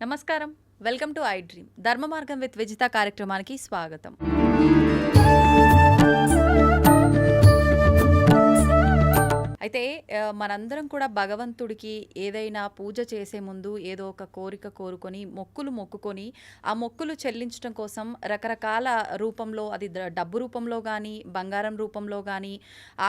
నమస్కారం. Welcome to I dream ధర్మ మార్గం విత్ విజిత కార్యక్రమానికి స్వాగతం. అయితే మనందరం కూడా భగవంతుడికి ఏదైనా పూజ చేసే ముందు ఏదో ఒక కోరిక కోరుకొని మొక్కులు మొక్కుకొని ఆ మొక్కులు చెల్లించడం కోసం రకరకాల రూపంలో అది డబ్బు రూపంలో కానీ బంగారం రూపంలో కానీ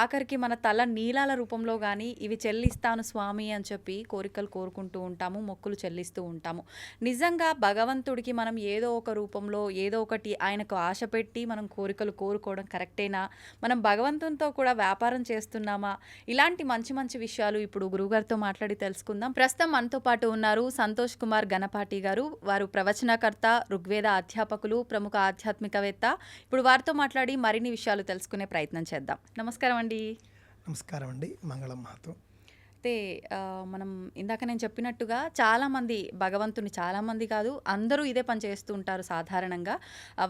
ఆఖరికి మన తల నీలాల రూపంలో కానీ ఇవి చెల్లిస్తాను స్వామి అని చెప్పి కోరికలు కోరుకుంటూ ఉంటాము, మొక్కులు చెల్లిస్తూ ఉంటాము. నిజంగా భగవంతుడికి మనం ఏదో ఒక రూపంలో ఏదో ఒకటి ఆయనకు ఆశ పెట్టి మనం కోరికలు కోరుకోవడం కరెక్టేనా? మనం భగవంతునితో కూడా వ్యాపారం చేస్తున్నామా? ఇలాంటి మంచి మంచి విషయాలు ఇప్పుడు గురువుగారితో మాట్లాడి తెలుసుకుందాం. ప్రస్తుతం మనతో పాటు ఉన్నారు సంతోష్ కుమార్ గణపాటి గారు. వారు ప్రవచనకర్త, ఋగ్వేద అధ్యాపకులు, ప్రముఖ ఆధ్యాత్మికవేత్త. ఇప్పుడు వారితో మాట్లాడి మరిన్ని విషయాలు తెలుసుకునే ప్రయత్నం చేద్దాం. నమస్కారం అండి. నమస్కారం అండి. మంగళం మాతో. అయితే మనం ఇందాక నేను చెప్పినట్టుగా చాలామంది భగవంతుని చాలామంది కాదు అందరూ ఇదే పని చేస్తూ ఉంటారు సాధారణంగా.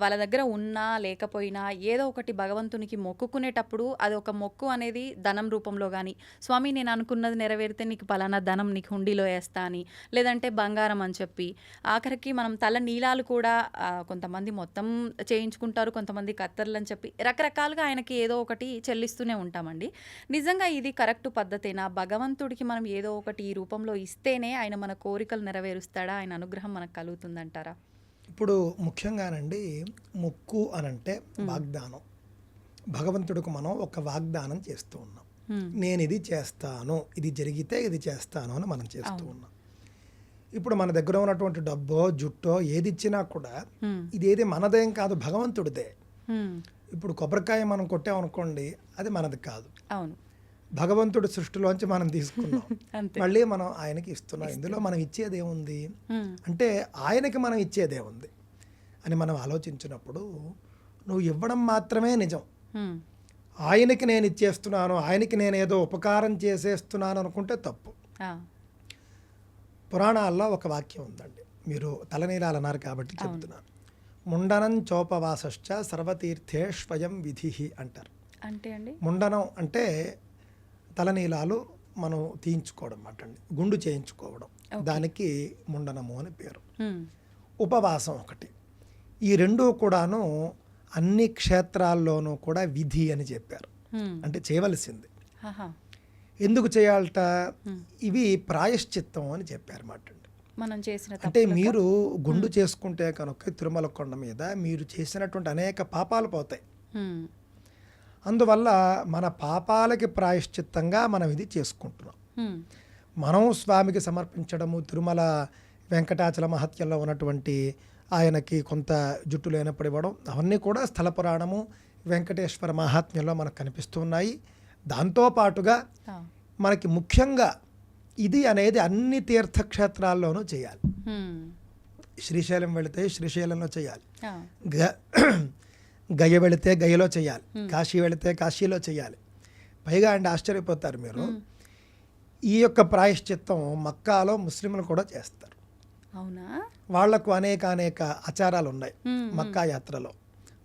వాళ్ళ దగ్గర ఉన్నా లేకపోయినా ఏదో ఒకటి భగవంతునికి మొక్కుకునేటప్పుడు అది ఒక మొక్కు అనేది ధనం రూపంలో కానీ, స్వామి నేను అనుకున్నది నెరవేరితే నీకు పలానా ధనం నీకు హుండీలో వేస్తా అని, లేదంటే బంగారం అని చెప్పి, ఆఖరికి మనం తల నీలాలు కూడా కొంతమంది మొత్తం చేయించుకుంటారు, కొంతమంది కత్తర్లు అని చెప్పి రకరకాలుగా ఆయనకి ఏదో ఒకటి చెల్లిస్తూనే ఉంటామండి. నిజంగా ఇది కరెక్ట్ పద్ధతేనా? భగవంతుడికి మనం ఏదో ఒకటి ఈ రూపంలో ఇస్తేనే ఆయన మన కోరికలు నెరవేరుస్తాడా? ఆయన అనుగ్రహం మనకు కలుగుతుందంటారా? ఇప్పుడు ముఖ్యంగానండి మొక్కు అనంటే వాగ్దానం. భగవంతుడికి మనం ఒక వాగ్దానం చేస్తూ ఉన్నాం. నేను ఇది చేస్తాను, ఇది జరిగితే ఇది చేస్తాను అని మనం చేస్తూ ఉన్నాం. ఇప్పుడు మన దగ్గర ఉన్నటువంటి డబ్బో జుట్టో ఏది ఇచ్చినా కూడా ఇదేది మనదేం కాదు, భగవంతుడిదే. ఇప్పుడు కొబ్బరికాయ మనం కొట్టామనుకోండి, అది మనది కాదు, అవును, భగవంతుడి సృష్టిలోంచి మనం తీసుకున్నాం, మళ్ళీ మనం ఆయనకి ఇస్తున్నాం. ఇందులో మనం ఇచ్చేది ఏముంది అంటే ఆయనకి మనం ఇచ్చేదే ఉంది అని మనం ఆలోచించినప్పుడు నువ్వు ఇవ్వడం మాత్రమే నిజం. ఆయనకి నేను ఇచ్చేస్తున్నాను, ఆయనకి నేను ఏదో ఉపకారం చేసేస్తున్నాను అనుకుంటే తప్పు. పురాణాల్లో ఒక వాక్యం ఉందండి, మీరు తలనీలాలు అన్నారు కాబట్టి చెప్తున్నాను. ముండనం చోపవాసశ్చ సర్వతీర్థేష్వయం విధి అంటారు. అంటే అండి ముండనం అంటే తలనీలాలు మనం తీయించుకోవడం అన్నమాట అండి, గుండు చేయించుకోవడం, దానికి ముండనము అని పేరు. ఉపవాసం ఒకటి. ఈ రెండూ కూడాను అన్ని క్షేత్రాల్లోనూ కూడా విధి అని చెప్పారు, అంటే చేయవలసింది. ఎందుకు చేయాలట? ఇవి ప్రాయశ్చిత్తం అని చెప్పారు అన్నమాట అండి. మనం చేసిన అంటే మీరు గుండు చేసుకుంటే కనుక తిరుమల కొండ మీద మీరు చేసినటువంటి అనేక పాపాలు పోతాయి. అందువల్ల మన పాపాలకి ప్రాయశ్చిత్తంగా మనం ఇది చేసుకుంటున్నాం. మనం స్వామికి సమర్పించడము, తిరుమల వెంకటాచల మహత్యంలో ఉన్నటువంటి ఆయనకి కొంత జుట్టు లేనప్పుడు ఇవ్వడం, అవన్నీ కూడా స్థల పురాణము వెంకటేశ్వర మహాత్మ్యంలో మనకు కనిపిస్తూ ఉన్నాయి. దాంతోపాటుగా మనకి ముఖ్యంగా ఇది అనేది అన్ని తీర్థక్షేత్రాల్లోనూ చేయాలి. శ్రీశైలం వెళితే శ్రీశైలంలో చేయాలి, గయ వెళితే గయలో చేయాలి, కాశీ వెళితే కాశీలో చేయాలి. పైగా అండి ఆశ్చర్యపోతారు మీరు, ఈ యొక్క ప్రాయశ్చిత్తం మక్కాలో ముస్లింలు కూడా చేస్తారు. అవునా? వాళ్లకు అనేక ఆచారాలు ఉన్నాయి. మక్కా యాత్రలో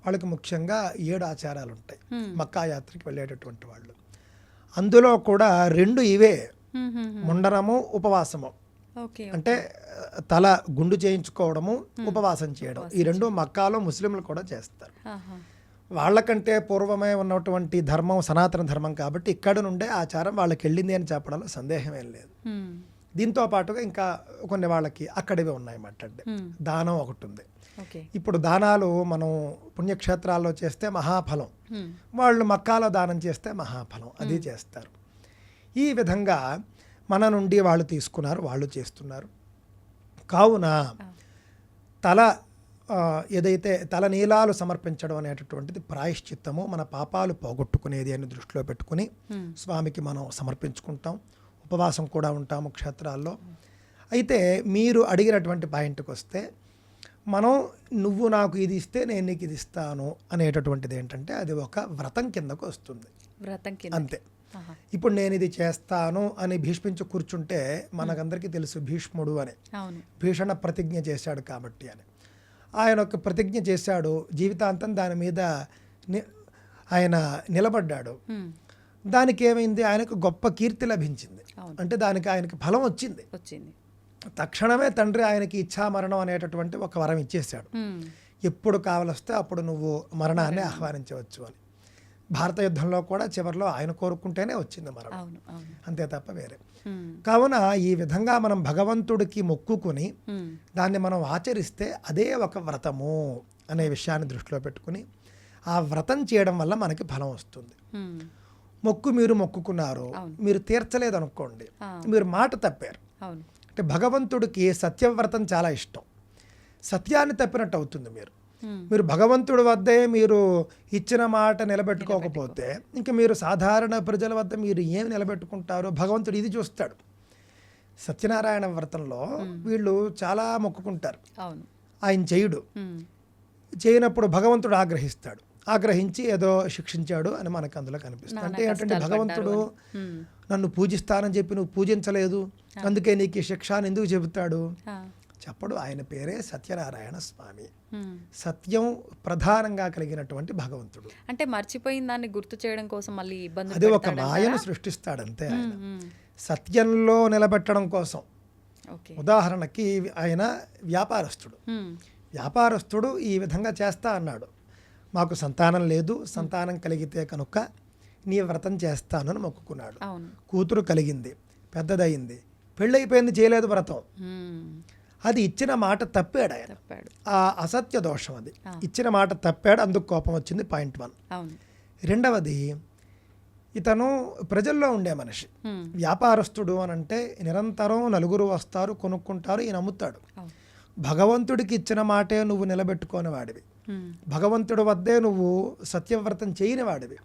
వాళ్ళకి ముఖ్యంగా 7 ఆచారాలు ఉంటాయి మక్కా యాత్రకి వెళ్ళేటటువంటి వాళ్ళు. అందులో కూడా 2 ఇవే, ముండనము ఉపవాసము. అంటే తల గుండు చేయించుకోవడము, ఉపవాసం చేయడం, ఈ 2 మక్కాలో ముస్లింలు కూడా చేస్తారు. వాళ్ళకంటే పూర్వమే ఉన్నటువంటి ధర్మం సనాతన ధర్మం కాబట్టి ఇక్కడ నుండే ఆచారం వాళ్ళకి వెళ్ళింది అని చెప్పడంలో సందేహమేం లేదు. దీంతో పాటుగా ఇంకా కొన్ని వాళ్ళకి అక్కడివే ఉన్నాయన్నమాట అండి. దానం ఒకటి ఉంది. ఇప్పుడు దానాలు మనం పుణ్యక్షేత్రాల్లో చేస్తే మహాఫలం, వాళ్ళు మక్కాలో దానం చేస్తే మహాఫలం, అది చేస్తారు. ఈ విధంగా మన నుండి వాళ్ళు తీసుకున్నారు, వాళ్ళు చేస్తున్నారు. కావున ఏదైతే తల నీలాలు సమర్పించడం అనేటటువంటిది ప్రాయశ్చిత్తము, మన పాపాలు పోగొట్టుకునేది అని దృష్టిలో పెట్టుకుని స్వామికి మనం సమర్పించుకుంటాం. ఉపవాసం కూడా ఉంటాము క్షేత్రాల్లో. అయితే మీరు అడిగినటువంటి పాయింట్కి వస్తే, మనం నువ్వు నాకు ఇది ఇస్తే నేను నీకు ఇది ఇస్తాను అనేటటువంటిది ఏంటంటే అది ఒక వ్రతం కిందకు వస్తుంది, అంతే. ఇప్పుడు నేను ఇది చేస్తాను అని భీష్మించి కూర్చుంటే మనకందరికీ తెలుసు భీష్ముడు అని, భీషణ ప్రతిజ్ఞ చేశాడు కాబట్టి అని. ఆయన ఒక ప్రతిజ్ఞ చేశాడు, జీవితాంతం దాని మీద ఆయన నిలబడ్డాడు. దానికి ఏమైంది? ఆయనకు గొప్ప కీర్తి లభించింది, అంటే దానికి ఆయనకి ఫలం వచ్చింది. తక్షణమే తండ్రి ఆయనకి ఇచ్ఛామరణం అనేటటువంటి ఒక వరం ఇచ్చేశాడు. ఎప్పుడు కావలస్తే అప్పుడు నువ్వు మరణాన్ని ఆహ్వానించవచ్చు అని. భారత యుద్ధంలో కూడా చివరిలో ఆయన కోరుకుంటేనే వచ్చింది మరణం, అంతే తప్ప వేరే. కావున ఈ విధంగా మనం భగవంతుడికి మొక్కుకుని దాన్ని మనం ఆచరిస్తే అదే ఒక వ్రతము అనే విషయాన్ని దృష్టిలో పెట్టుకుని ఆ వ్రతం చేయడం వల్ల మనకి ఫలం వస్తుంది. మొక్కు మీరు మొక్కుకున్నారు, మీరు తీర్చలేదు అనుకోండి, మీరు మాట తప్పారు. అంటే భగవంతుడికి సత్యవ్రతం చాలా ఇష్టం. సత్యాన్ని తప్పినట్టు అవుతుంది. మీరు భగవంతుడి వద్దే మీరు ఇచ్చిన మాట నిలబెట్టుకోకపోతే ఇంక మీరు సాధారణ ప్రజల వద్ద మీరు ఏమి నిలబెట్టుకుంటారో భగవంతుడు ఇది చూస్తాడు. సత్యనారాయణ వ్రతంలో వీళ్ళు చాలా మొక్కుకుంటారు, ఆయన చేయుడు. చేయనప్పుడు భగవంతుడు ఆగ్రహించి ఏదో శిక్షించాడు అని మనకు అందులో కనిపిస్తుంది. అంటే ఏంటంటే భగవంతుడు నన్ను పూజిస్తానని చెప్పి నువ్వు పూజించలేదు, అందుకే నీకు ఈ శిక్ష అని ఎందుకు చెబుతాడు? చెప్పడు. ఆయన పేరే సత్యనారాయణ స్వామి. సత్యం ప్రధానంగా కలిగినటువంటి భగవంతుడు. అంటే మర్చిపోయిన దాన్ని గుర్తు చేయడం కోసం మళ్ళీ ఇబ్బంది, అది ఒక మాయను సృష్టిస్తాడంతే ఆయన సత్యంలో నిలబెట్టడం కోసం. ఉదాహరణకి ఆయన వ్యాపారస్తుడు ఈ విధంగా చేస్తా అన్నాడు, మాకు సంతానం లేదు, సంతానం కలిగితే కనుక నీ వ్రతం చేస్తాను అని మొక్కుకున్నాడు. కూతురు కలిగింది, పెద్దదయింది, పెళ్ళైపోయింది, చేయలేదు వ్రతం. అది ఇచ్చిన మాట తప్పాడు ఆయన. ఆ అసత్య దోషం అది. ఇచ్చిన మాట తప్పాడు, అందుకు కోపం వచ్చింది. పాయింట్ 1. రెండవది, ఇతను ప్రజల్లో ఉండే మనిషి. వ్యాపారస్తుడు అని అంటే నిరంతరం నలుగురు వస్తారు, కొనుక్కుంటారు, ఈయన అమ్ముతాడు. భగవంతుడికి ఇచ్చిన మాటే నువ్వు నిలబెట్టుకోని వాడివి, భగవంతుడి వద్దే నువ్వు సత్యవ్రతం చేయని వాడివి,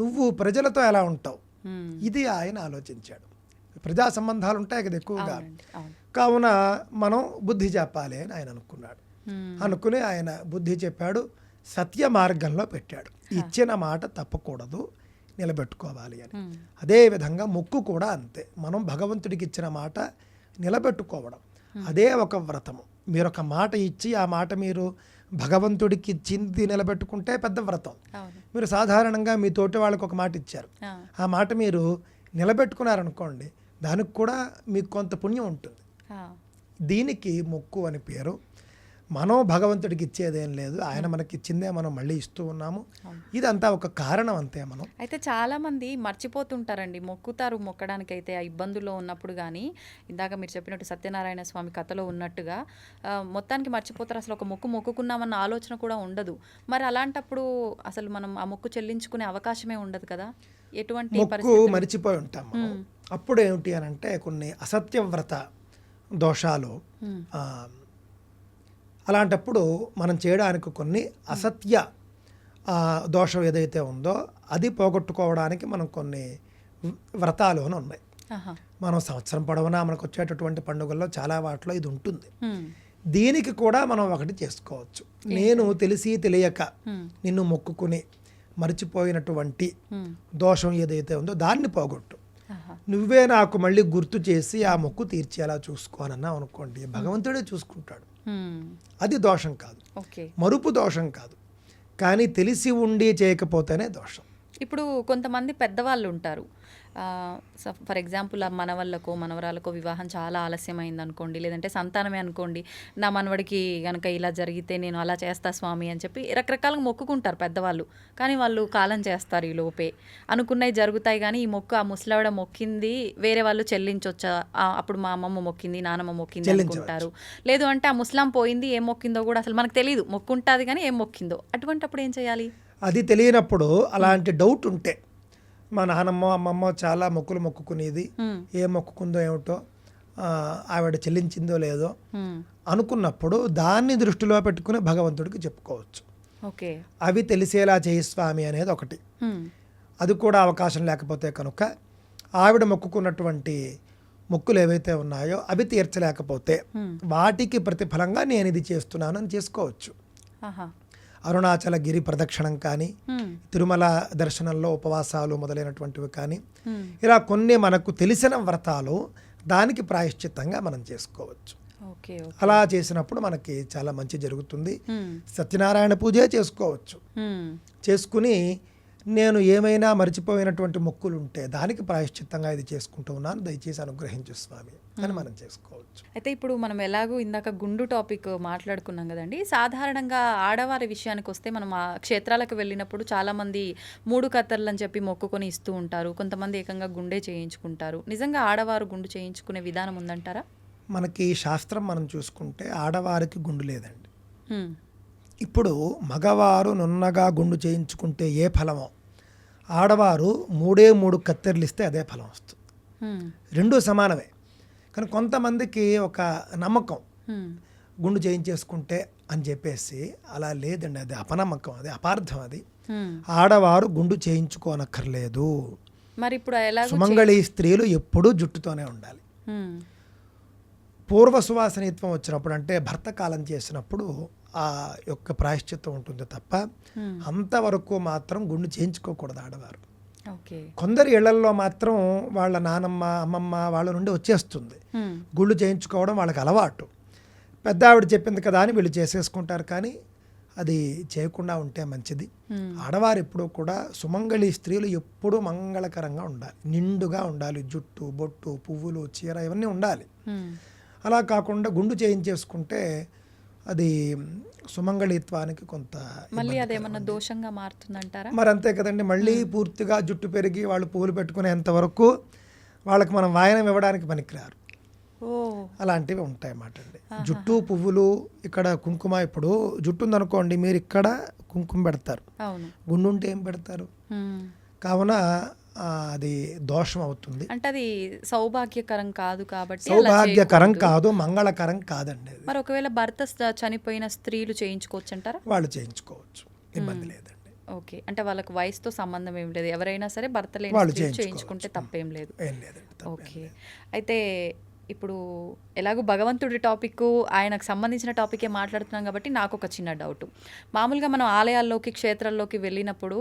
నువ్వు ప్రజలతో ఎలా ఉంటావు? ఇది ఆయన ఆలోచించాడు. ప్రజా సంబంధాలు ఉంటాయి కదా ఎక్కువగా, కావున మనం బుద్ధి చెప్పాలి అని ఆయన అనుకున్నాడు. అనుకుని ఆయన బుద్ధి చెప్పాడు, సత్య మార్గంలో పెట్టాడు. ఇచ్చిన మాట తప్పకూడదు, నిలబెట్టుకోవాలి అని. అదేవిధంగా మొక్కు కూడా అంతే. మనం భగవంతుడికి ఇచ్చిన మాట నిలబెట్టుకోవడం అదే ఒక వ్రతము. మీరు ఒక మాట ఇచ్చి ఆ మాట మీరు భగవంతుడికి ఇచ్చింది నిలబెట్టుకుంటే పెద్ద వ్రతం. మీరు సాధారణంగా మీ తోటి వాళ్ళకి ఒక మాట ఇచ్చారు, ఆ మాట మీరు నిలబెట్టుకున్నారనుకోండి, దానికి కూడా మీకు కొంత పుణ్యం ఉంటుంది. దీనికి మొక్కు అని పేరు. మనం భగవంతుడికి ఇచ్చేదేం లేదు, ఆయన మనకి ఇచ్చిందే మనం మళ్ళీ ఇస్తూ ఉన్నాము. ఇదంతా ఒక కారణం అంతే. మనం అయితే చాలా మంది మర్చిపోతుంటారండి, మొక్కుతారు, మొక్కడానికైతే ఆ ఇబ్బందుల్లో ఉన్నప్పుడు. కానీ ఇందాక మీరు చెప్పినట్టు సత్యనారాయణ స్వామి కథలో ఉన్నట్టుగా మొత్తానికి మర్చిపోతారు, అసలు ఒక మొక్కు మొక్కుకున్నామన్న ఆలోచన కూడా ఉండదు. మరి అలాంటప్పుడు అసలు మనం ఆ మొక్కు చెల్లించుకునే అవకాశమే ఉండదు కదా. ఎటువంటి మొక్కు మర్చిపోయి ఉంటాం మనం. అప్పుడు ఏమిటి అని అంటే కొన్ని అసత్యవ్రత దోషాలు, అలాంటప్పుడు మనం చేయడానికి కొన్ని అసత్య దోషం ఏదైతే ఉందో అది పోగొట్టుకోవడానికి మనం కొన్ని వ్రతాలు అని ఉన్నాయి. మనం సంవత్సరం పొడవునా మనకు వచ్చేటటువంటి పండుగల్లో చాలా వాటిలో ఇది ఉంటుంది. దీనికి కూడా మనం ఒకటి చేసుకోవచ్చు. నేను తెలిసి తెలియక నిన్ను మొక్కుకుని మర్చిపోయినటువంటి దోషం ఏదైతే ఉందో దాన్ని పోగొట్టు, నువ్వే నాకు మళ్ళీ గుర్తు చేసి ఆ మొక్కు తీర్చేలా చూసుకోనన్నా అనుకోండి, భగవంతుడే చూసుకుంటాడు. అది దోషం కాదు, మరుపు దోషం కాదు, కానీ తెలిసి ఉండి చేయకపోతేనే దోషం. ఇప్పుడు కొంతమంది పెద్దవాళ్ళు ఉంటారు, ఫర్ ఎగ్జాంపుల్ ఆ మనవళ్ళకో మనవరాలకో వివాహం చాలా ఆలస్యమైంది అనుకోండి, లేదంటే సంతానమే అనుకోండి, నా మనవడికి కనుక ఇలా జరిగితే నేను అలా చేస్తా స్వామి అని చెప్పి రకరకాలుగా మొక్కుకుంటారు పెద్దవాళ్ళు. కానీ వాళ్ళు కాలం చేస్తారు ఈ లోపే, అనుకున్నవి జరుగుతాయి. కానీ ఈ మొక్కు ఆ ముసలావిడ మొక్కింది వేరే వాళ్ళు చెల్లించొచ్చా, అప్పుడు మా అమ్మమ్మ మొక్కింది నానమ్మ మొక్కింది అనుకుంటారు. లేదు అంటే ఆ ముస్లాం పోయింది, ఏం మొక్కిందో కూడా అసలు మనకు తెలియదు, మొక్కుంటుంది కానీ ఏం మొక్కిందో. అటువంటిప్పుడు ఏం చేయాలి? అది తెలియనప్పుడు అలాంటి డౌట్ ఉంటే, మా నానమ్మ అమ్మమ్మ చాలా మొక్కులు మొక్కుకునేది, ఏ మొక్కుకుందో ఏమిటో, ఆవిడ చెల్లించిందో లేదో అనుకున్నప్పుడు దాన్ని దృష్టిలో పెట్టుకుని భగవంతుడికి చెప్పుకోవచ్చు. అవి తెలిసేలా చేయి స్వామి అనేది ఒకటి. అది కూడా అవకాశం లేకపోతే కనుక ఆవిడ మొక్కుకున్నటువంటి మొక్కులు ఏవైతే ఉన్నాయో అవి తీర్చలేకపోతే వాటికి ప్రతిఫలంగా నేను ఇది చేస్తున్నాను అని చేసుకోవచ్చు. అరుణాచల గిరి ప్రదక్షిణం కానీ, తిరుమల దర్శనంలో ఉపవాసాలు మొదలైనటువంటివి కానీ, ఇలా కొన్ని మనకు తెలిసిన వ్రతాలు దానికి ప్రాయశ్చిత్తంగా మనం చేసుకోవచ్చు. అలా చేసినప్పుడు మనకి చాలా మంచి జరుగుతుంది. సత్యనారాయణ పూజే చేసుకోవచ్చు. చేసుకుని నేను ఏమైనా మర్చిపోయినటువంటి మొక్కులు ఉంటే దానికి ప్రాయశ్చిత్తంగా ఇది చేసుకుంటూ ఉన్నాను, దయచేసి అనుగ్రహించు స్వామి అని మనం చేసుకోవచ్చు. అయితే ఇప్పుడు మనం ఎలాగో ఇందాక గుండు టాపిక్ మాట్లాడుకున్నాం కదండి. సాధారణంగా ఆడవారి విషయానికి వస్తే మనం ఆ క్షేత్రాలకు వెళ్ళినప్పుడు చాలామంది 3 కత్తర్లు అని చెప్పి మొక్కుకొని ఇస్తూ ఉంటారు. కొంతమంది ఏకంగా గుండె చేయించుకుంటారు. నిజంగా ఆడవారు గుండు చేయించుకునే విధానం ఉందంటారా? మనకి శాస్త్రం మనం చూసుకుంటే ఆడవారికి గుండు లేదండి. హ్మ్. ఇప్పుడు మగవారు నున్నగా గుండు చేయించుకుంటే ఏ ఫలమో, ఆడవారు 3 కత్తెరలు ఇస్తే అదే ఫలం వస్తుంది. హ్మ్. రెండూ సమానమే. కానీ కొంతమందికి ఒక నమ్మకం, హ్మ్. గుండు చేయించేసుకుంటే అని చెప్పేసి. అలా లేదండి, అది అపనమ్మకం, అది అపార్థం. అది హ్మ్. ఆడవారు గుండు చేయించుకోనక్కర్లేదు. మరి ఇప్పుడు ఎలాగో సుమంగళి స్త్రీలు ఎప్పుడూ జుట్టుతోనే ఉండాలి. హ్మ్. పూర్వ సువాసనీత్వం వచ్చినప్పుడు, అంటే భర్త కాలం చేసినప్పుడు ఆ యొక్క ప్రాయశ్చిత్తం ఉంటుంది తప్ప హ్మ్. అంతవరకు మాత్రం గుండు చేయించుకోకూడదు ఆడవారు. ఓకే. కొందరి ఇళ్లల్లో మాత్రం వాళ్ళ నానమ్మ అమ్మమ్మ వాళ్ళ నుండి వచ్చేస్తుంది హ్మ్. గుళ్ళు చేయించుకోవడం, వాళ్ళకి అలవాటు. పెద్ద ఆవిడ చెప్పింది కదా అని వీళ్ళు చేసేసుకుంటారు, కానీ అది చేయకుండా ఉంటే మంచిది. హ్మ్. ఆడవారు ఎప్పుడూ కూడా, సుమంగళి స్త్రీలు ఎప్పుడూ మంగళకరంగా ఉండాలి, నిండుగా ఉండాలి, జుట్టు బొట్టు పువ్వులు చీర ఇవన్నీ ఉండాలి. హ్మ్. అలా కాకుండా గుండు చేయించేసుకుంటే అది సుమంగళిత్వానికి కొంత మళ్ళీ అదేమన్నా దోషంగా మారుతుందంటారా? మరి అంతే కదండి. మళ్ళీ పూర్తిగా జుట్టు పెరిగి వాళ్ళు పువ్వులు పెట్టుకునేంత వరకు వాళ్ళకి మనం వాయనం ఇవ్వడానికి పనికిరారు. ఓ. అలాంటివి ఉంటాయి అన్నమాట అండి. జుట్టు పువ్వులు, ఇక్కడ కుంకుమ. ఇప్పుడు జుట్టు ఉందనుకోండి, మీరు ఇక్కడ కుంకుమ పెడతారు, అవును. గుండు ఉంటే ఏం పెడతారు? హ్మ్. కావున అది దోషం అవుతుంది, అంటే అది సౌభాగ్యకరం కాదు కాబట్టి అలా సౌభాగ్యకరం చేయకూడదు. కాదు, మంగళకరం కాదండి. అది మరి ఒకవేళ భర్త చనిపోయిన స్త్రీలు చేయించుకోవచ్చు అంటారా? వాళ్ళు చేయించుకోవచ్చు, ఇబ్బంది లేదండి. ఓకే. అంటే వాళ్ళకి వయసుతో సంబంధం ఏం లేదు. ఎవరైనా సరే భర్త లేని వాళ్ళు స్త్రీలు చేయించుకోవచ్చు. చేయించుకుంటే తప్పేం లేదు. ఏం లేదండి, తప్పేం ఓకే. లేదు. అయితే ఇప్పుడు ఎలాగో భగవంతుడి టాపిక్, ఆయనకు సంబంధించిన టాపికే మాట్లాడుతున్నాం కాబట్టి నాకు ఒక చిన్న డౌట్. మామూలుగా మనం ఆలయాల్లోకి క్షేత్రాల్లోకి వెళ్ళినప్పుడు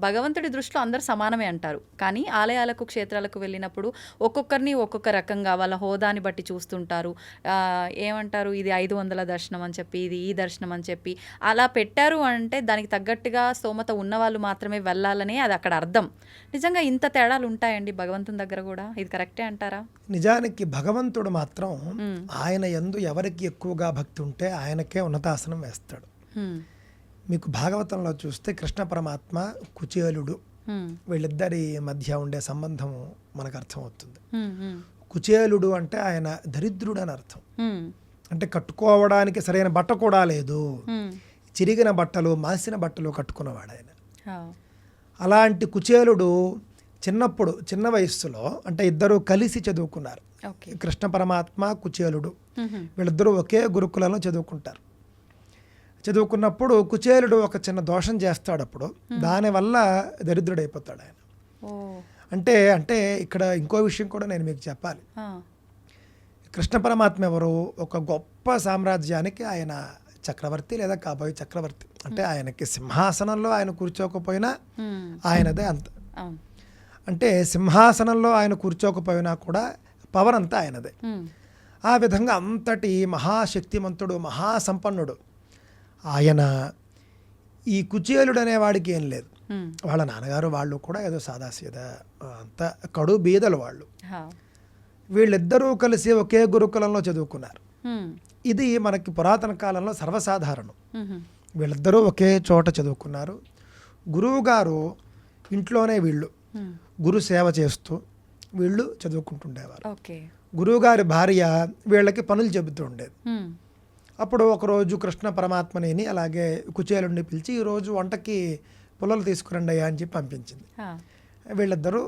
భగవంతుడి దృష్టిలో అందరు సమానమే అంటారు. కానీ ఆలయాలకు క్షేత్రాలకు వెళ్ళినప్పుడు ఒక్కొక్కరిని ఒక్కొక్క రకంగా వాళ్ళ హోదాని బట్టి చూస్తుంటారు. ఏమంటారు, ఇది 500 దర్శనం అని చెప్పి, ఇది ఈ దర్శనం అని చెప్పి అలా పెట్టారు. అంటే దానికి తగ్గట్టుగా స్తోమత ఉన్నవాళ్ళు మాత్రమే వెళ్ళాలనే అది అక్కడ అర్థం. నిజంగా ఇంత తేడాలు ఉంటాయండి భగవంతుని దగ్గర కూడా? ఇది కరెక్టే అంటారా? నిజానికి భగవంతుడు మాత్రం మ్మ్. ఆయన యందు ఎవరికి ఎక్కువగా భక్తి ఉంటే ఆయనకే ఉన్నతాసనం వేస్తాడు. హ్మ్. మీకు భాగవతంలో చూస్తే కృష్ణ పరమాత్మ కుచేలుడు హ్మ్. వీళ్ళిద్దరి మధ్య ఉండే సంబంధం మనకు అర్థమవుతుంది. హ్మ్. హ్మ్. కుచేలుడు అంటే ఆయన దరిద్రుడు అని అర్థం. హ్మ్. అంటే కట్టుకోవడానికి సరైన బట్ట కూడా లేదు, హ్మ్. చిరిగిన బట్టలు మాసిన బట్టలు కట్టుకున్నవాడు ఆయన. ఆ. అలాంటి కుచేలుడు చిన్నప్పుడు, చిన్న వయస్సులో, అంటే ఇద్దరు కలిసి చదువుకున్నారు. ఓకే. కృష్ణ పరమాత్మ కుచేలుడు మ్మ్. వీళ్ళిద్దరూ ఒకే గురుకులంలో చదువుకుంటారు. చదువుకున్నప్పుడు కుచేలుడు ఒక చిన్న దోషం చేస్తాడు. అప్పుడు దానివల్ల దరిద్రుడైపోతాడు ఆయన. ఓ. అంటే ఇక్కడ ఇంకో విషయం కూడా నేను మీకు చెప్పాలి. ఆ. కృష్ణ పరమాత్మ ఎవరు? ఒక గొప్ప సామ్రాజ్యానికి ఆయన చక్రవర్తి లేదా కాబోయే చక్రవర్తి. అంటే ఆయనకి సింహాసనంలో ఆయన కూర్చోకపోయినా హ్మ్. ఆయనదే అంత. అవును. అంటే సింహాసనంలో ఆయన కూర్చోకపోయినా కూడా పవర్ అంతా ఆయనదే. హ్మ్. ఆ విధంగా అంతటి మహాశక్తిమంతుడు, మహాసంపన్నుడు ఆయన. ఈ కుచేలుడు అనేవాడికి ఏం లేదు. హ్మ్. వాళ్ళ నాన్నగారు వాళ్ళు కూడా ఏదో సాదాసీదా, అంత కడు బీదలు వాళ్ళు. హా. వీళ్ళిద్దరూ కలిసి ఒకే గురుకులంలో చదువుకున్నారు. హ్మ్. ఇది మనకి పురాతన కాలంలో సర్వసాధారణం. మ్మ్. వీళ్ళిద్దరూ ఒకే చోట చదువుకున్నారు. గురువుగారు ఇంట్లోనే వీళ్ళు హ్మ్. గురు సేవ చేస్తూ వీళ్ళు చదువుకుంటుండేవారు. ఓకే. గురువుగారి భార్య వీళ్ళకి పనులు చెబుతూ ఉండేది. హ్మ్. అప్పుడు ఒకరోజు కృష్ణ పరమాత్మని అలాగే కుచేలుడిని పిలిచి, ఈరోజు వంటకి పుల్లలు తీసుకురండి అయ్యా అని చెప్పి పంపించింది. హా. వీళ్ళిద్దరూ